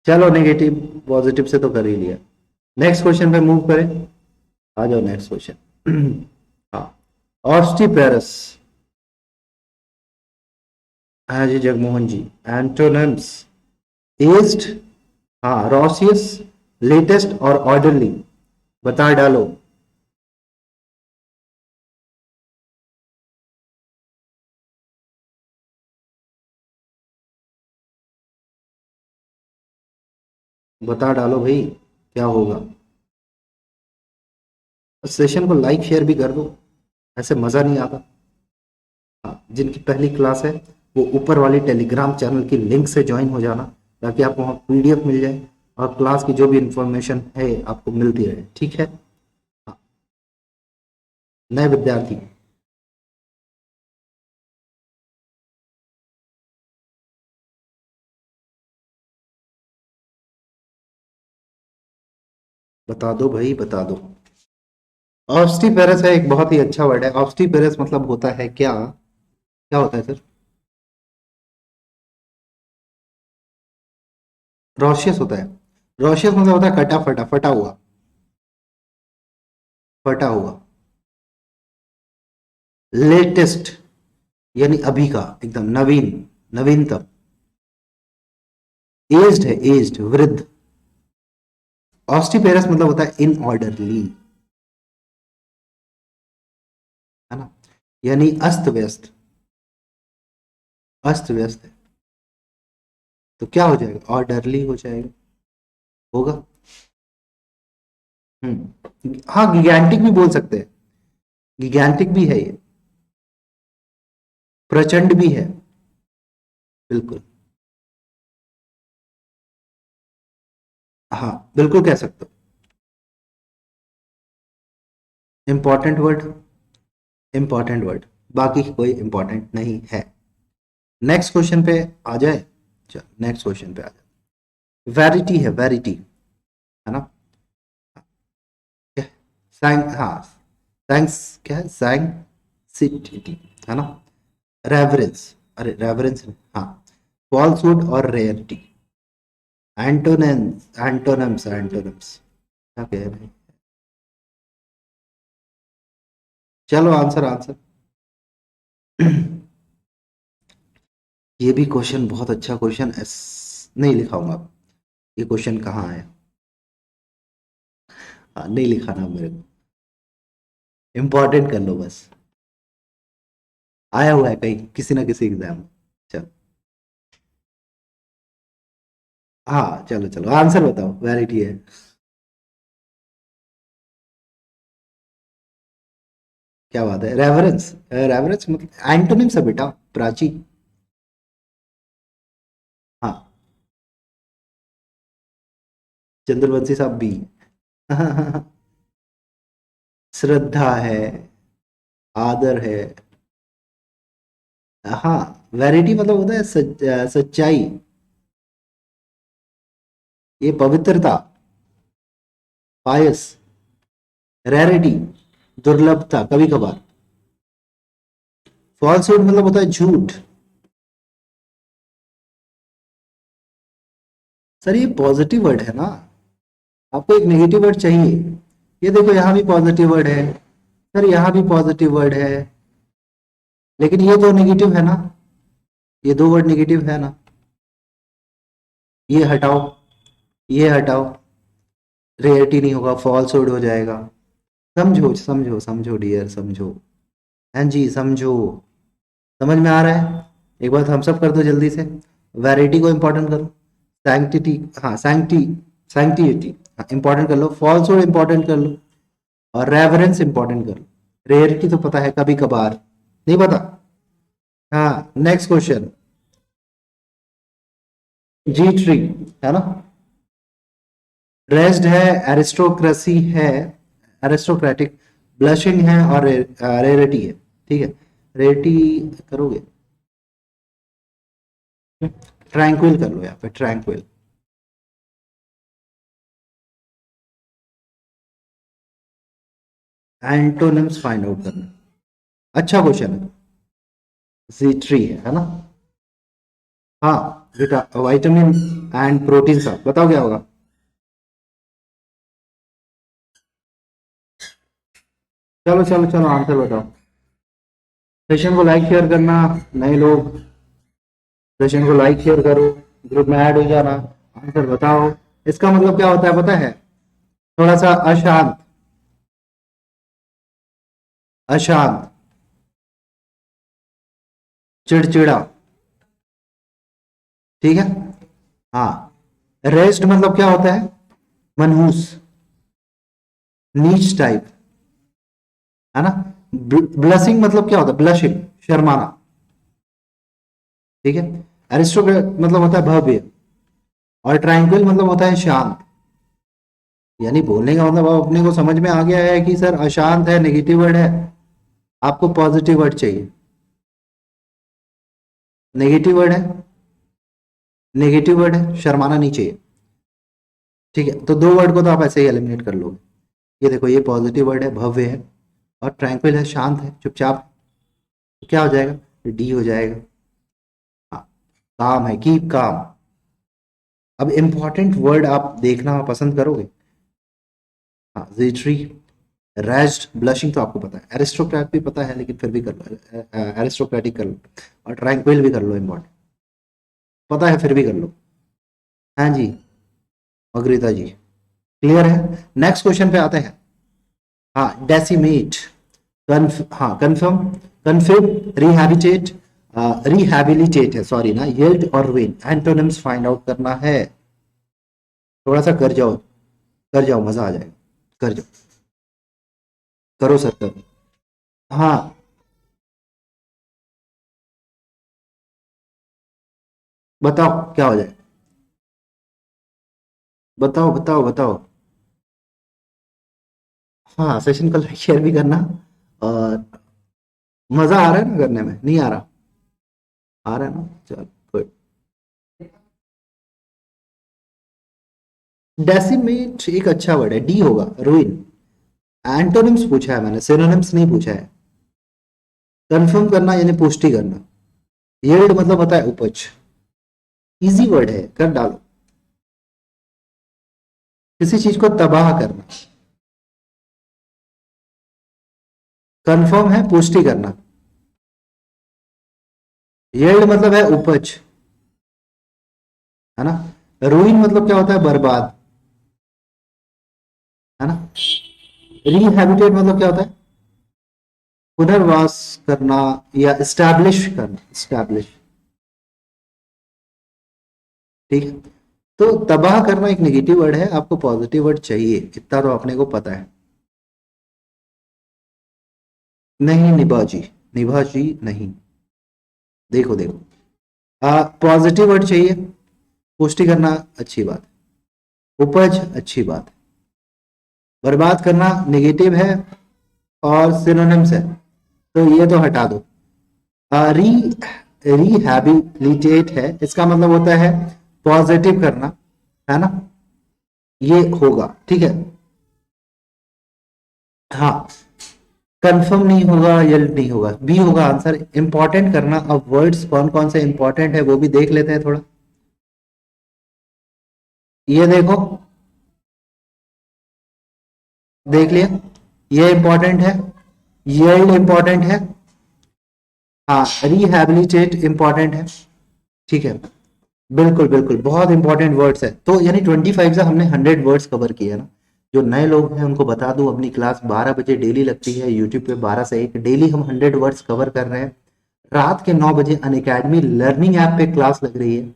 S1: चलो नेगेटिव पॉजिटिव से तो कर ही लिया, नेक्स्ट क्वेश्चन पे मूव करें। आ जाओ नेक्स्ट क्वेश्चन। हाँ, ऑस्टिपेरस। हाँ जी जगमोहन जी, एंटोनिम्स, एज्ड, हाँ, रॉसियस, लेटेस्ट और ऑर्डरली, बता डालो। बता डालो भाई, क्या होगा। सेशन को लाइक शेयर भी कर दो, ऐसे मजा नहीं आता। हाँ, जिनकी पहली क्लास है वो ऊपर वाली टेलीग्राम चैनल की लिंक से ज्वाइन हो जाना, ताकि आपको वहाँ पीडीएफ मिल जाए और क्लास की जो भी इंफॉर्मेशन है आपको मिलती रहे, ठीक है। हाँ, नए विद्यार्थी, बता दो भाई, बता दो। ऑस्टिपेरस है, एक बहुत ही अच्छा वर्ड है। ऑस्टिपेरस मतलब होता है क्या, क्या होता है सर। रोशियस होता है, रोशियस मतलब होता है कटा फटा, फटा हुआ, फटा हुआ। लेटेस्ट यानी अभी का, एकदम नवीन, नवीनतम। एज्ड है, एज्ड वृद्ध। ऑस्टिपेरस मतलब होता है इन ऑर्डरली, है ना, यानी अस्त व्यस्त, अस्त व्यस्त है। तो क्या हो जाएगा, ऑर्डरली हो जाएगा, होगा। हाँ, गिगैंटिक भी बोल सकते हैं, गिगैंटिक भी है ये, प्रचंड भी है, बिल्कुल। हाँ बिल्कुल कह सकते हो। इंपॉर्टेंट वर्ड, इंपॉर्टेंट वर्ड, बाकी कोई इंपॉर्टेंट नहीं है। नेक्स्ट क्वेश्चन पे आ जाए, चल नेक्स्ट क्वेश्चन पे आ जाए। वैरिटी है, वैरिटी, है ना, हाँ, थैंक्स, क्या है, सैंक्टिटी, है ना, रेवरेंस, अरे रेवरेंस, हाँ, फॉल्सहुड और रेयरिटी। एंटोनिम्स, एंटोनिम्स, एंटोनिम्स, क्या कह रहे हैं। चलो आंसर, आंसर। ये भी क्वेश्चन बहुत अच्छा क्वेश्चन, नहीं लिखाऊंगा। ये क्वेश्चन कहाँ है, हाँ, नहीं लिखाना मेरे को, इम्पोर्टेंट कर लो बस, आया हुआ है कहीं किसी ना किसी एग्जाम में। चलो, हाँ चलो चलो आंसर बताओ, वैलिडी है। क्या बात है, रेवरेंस, रेवरेंस मतलब एंटोनिम्स है बेटा, प्राची। हाँ, चंद्रवंशी साहब बी। श्रद्धा है, आदर है। हाँ, वैरिटी मतलब होता है सच्चाई, ये पवित्रता, पायस, रैरिटी, दुर्लभता, कभी कभार। फॉल्सहुड मतलब होता है झूठ। सर ये पॉजिटिव वर्ड है ना, आपको एक नेगेटिव वर्ड चाहिए। ये देखो यहाँ भी पॉजिटिव वर्ड है, सर यहाँ भी पॉजिटिव वर्ड है, लेकिन ये दो नेगेटिव है ना, ये दो वर्ड नेगेटिव है ना, ये हटाओ, ये हटाओ, रियलिटी नहीं होगा, फॉल्सहुड हो जाएगा। समझो समझो समझो डियर, समझो, हाँ जी समझो, समझ में आ रहा है। एक बार थम्स अप कर दो जल्दी से, वैरायटी को इंपॉर्टेंट करो, सैंक्टिटी, हाँ सैंक्टिटी, हाँ इंपॉर्टेंट कर लो, फॉल्सहुड इंपॉर्टेंट कर लो, और रेवरेंस इंपॉर्टेंट कर लो। रेयरिटी तो पता है, कभी कभार, नहीं पता। हाँ नेक्स्ट क्वेश्चन, जी ट्री, है ना, रेस्ड है, एरिस्टोक्रेसी है, एरिस्टोक्रेटिक, ब्लशिंग है, और रेरिटी है, ठीक है, रेरिटी करोगे, ट्रैंक्विल कर लो यहाँ पे, ट्रैंक्विल। एंटोनिम्स फाइंड आउट करना, अच्छा क्वेश्चन है, जी ट्री है ना। हाँ बेटा, विटामिन एंड प्रोटीन, साहब बताओ क्या होगा। चलो चलो चलो आंसर बताओ, सेशन को लाइक शेयर करना, नए लोग सेशन को लाइक शेयर करो, ग्रुप में ऐड हो जाना, आंसर बताओ। इसका मतलब क्या होता है पता है, थोड़ा सा अशांत, अशांत, चिड़चिड़ा, ठीक है। हाँ, रेस्ट मतलब क्या होता है, मनहूस, नीच टाइप, है ना। ब्लशिंग मतलब क्या होता है, ब्लशिंग, शर्माना, ठीक है। एरिस्टोक्रेट मतलब होता है भव्य, और ट्रैंक्विल मतलब होता है शांत। यानी बोलने का मतलब अब अपने को समझ में आ गया है कि सर अशांत है नेगेटिव वर्ड है, आपको पॉजिटिव वर्ड चाहिए, नेगेटिव वर्ड है, नेगेटिव वर्ड है, शर्माना नहीं चाहिए, ठीक है। तो दो वर्ड को तो आप ऐसे ही एलिमिनेट कर लोगे। ये देखो, ये पॉजिटिव वर्ड है, भव्य है, और ट्रैंक्विल है, शांत है, चुपचाप, तो क्या हो जाएगा, डी हो जाएगा। हाँ, काम है, कीप काम, अब इंपॉर्टेंट वर्ड आप देखना पसंद करोगे? हाँ, जिटरी, रैज्ड, ब्लशिंग तो आपको पता है, एरिस्टोक्रेट भी पता है लेकिन फिर भी कर लो, एरिस्टोक्रेटिक कर लो, और ट्रैंक्विल भी कर लो, इम्पॉर्टेंट पता है फिर भी कर लो। हाँ जी, अग्रिता जी, क्लियर है। नेक्स्ट क्वेश्चन पे आते हैं। हाँ, डेसिमेट, हाँ कन्फर्म, कन्फर्म, रिहैबिटेट, रिहैबिलिटेट है सॉरी ना, यील्ड और विन, एंटोनिम्स फाइंड आउट करना है। थोड़ा सा कर जाओ मजा आ जाएगा, कर जाओ, करो सर करो। हाँ, बताओ क्या हो जाए, बताओ बताओ बताओ। हाँ, सेशन कल शेयर भी करना। और मजा आ रहा है ना करने में, नहीं आ रहा? आ रहा है ना, चल गुड। डेसिमेट एक अच्छा वर्ड है, डी होगा, रूइन। एंटोनिम्स पूछा है मैंने, सिनोनिम्स नहीं पूछा है। कंफर्म करना यानी पुष्टि करना। यील्ड मतलब होता है उपज। इजी वर्ड है, कर डालो। किसी चीज को तबाह करना। कंफर्म है पुष्टि करना। यील्ड मतलब है उपज, है ना। रूइन मतलब क्या होता है, बर्बाद, है ना। रिहैबिटेट मतलब क्या होता है, पुनर्वास करना या इस्टेब्लिश करना, इस्टेब्लिश, ठीक है। तो तबाह करना एक नेगेटिव वर्ड है, आपको पॉजिटिव वर्ड चाहिए, इतना तो अपने को पता है। नहीं निभाजी, निभाजी नहीं। देखो देखो, पॉजिटिव वर्ड चाहिए, पुष्टि करना अच्छी बात, उपज अच्छी बात, बर्बाद करना नेगेटिव है और सिनोनिम्स है, तो ये तो हटा दो। री रिहैबिलिटेट है, इसका मतलब होता है पॉजिटिव करना, है ना, ये होगा, ठीक है। हाँ, कंफर्म नहीं होगा, यल्ड नहीं होगा, बी होगा आंसर, इंपॉर्टेंट करना। अब वर्ड्स कौन कौन से इंपॉर्टेंट है वो भी देख लेते हैं थोड़ा। ये देखो, देख लिया, ये इंपॉर्टेंट है, यील्ड इंपॉर्टेंट है, हाँ रिहैबिलिटेट इंपॉर्टेंट है, ठीक है। बिल्कुल बिल्कुल, बहुत इंपॉर्टेंट वर्ड्स है। तो यानी 25 से हमने 100 वर्ड्स कवर किए ना। जो नए लोग हैं उनको बता दूं, अपनी क्लास 12 बजे डेली लगती है यूट्यूब पे, 12 से 1 डेली हम 100 वर्ड्स कवर कर रहे हैं। रात के 9 बजे अनअकैडमी लर्निंग ऐप पे क्लास लग रही है,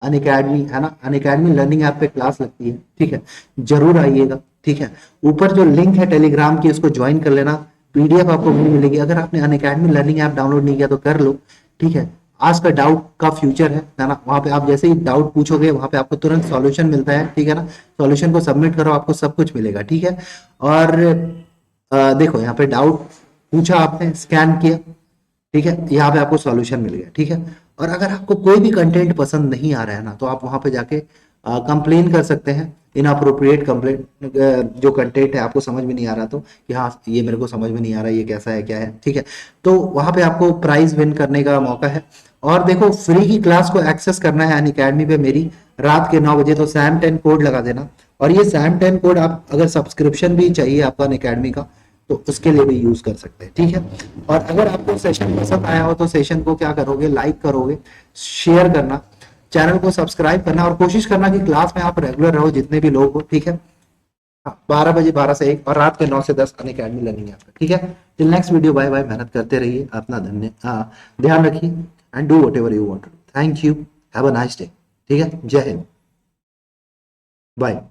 S1: अनअकैडमी है ना, अनअकैडमी लर्निंग ऐप पे क्लास लगती है, ठीक है। जरूर आइएगा, ठीक है। ऊपर जो लिंक है टेलीग्राम की उसको ज्वाइन कर लेना, पीडीएफ आपको वहीं मिलेगी। अगर आपने अनअकैडमी लर्निंग ऐप डाउनलोड नहीं किया तो कर लो, ठीक है। आज का डाउट का फ्यूचर है ना, वहां पे आप जैसे ही डाउट पूछोगे वहां पे आपको तुरंत सॉल्यूशन मिलता है, ठीक है ना। सॉल्यूशन को सबमिट करो, आपको सब कुछ मिलेगा, ठीक है। और देखो यहाँ पे डाउट पूछा आपने, स्कैन किया, ठीक है, यहाँ पे आपको सॉल्यूशन मिल गया, ठीक है। और अगर आपको कोई भी कंटेंट पसंद नहीं आ रहा है ना, तो आप वहां पे जाके कंप्लेन कर सकते हैं, इनअप्रोप्रिएट कंप्लेंट, जो कंटेंट है आपको समझ में नहीं आ रहा, तो कि हाँ ये मेरे को समझ में नहीं आ रहा, ये कैसा है क्या है, ठीक है। तो वहां पे आपको प्राइज विन करने का मौका है। और देखो, फ्री की क्लास को एक्सेस करना है अनअकैडमी पे मेरी, रात के 9 बजे, तो सैम 10 कोड लगा देना। और ये सैम 10 कोड आप अगर सब्सक्रिप्शन भी चाहिए आपका अनअकैडमी का, तो उसके लिए भी यूज कर सकते हैं, ठीक है। और अगर आपको सेशन पसंद आया हो तो सेशन को क्या करोगे, लाइक करोगे, शेयर करना, चैनल को सब्सक्राइब करना, और कोशिश करना कि क्लास में आप रेगुलर रहो जितने भी लोग हो, ठीक है। हाँ, 12 बजे, 12 से 1, और रात के 9 से 10 अनअकैडमी लर्निंग ऐप पे, ठीक है। Till next video, bye bye, मेहनत करते रहिए, अपना ध्यान रखिए, and do whatever you want. Thank you, have a nice day, ठीक है, जय हिंद, बाय।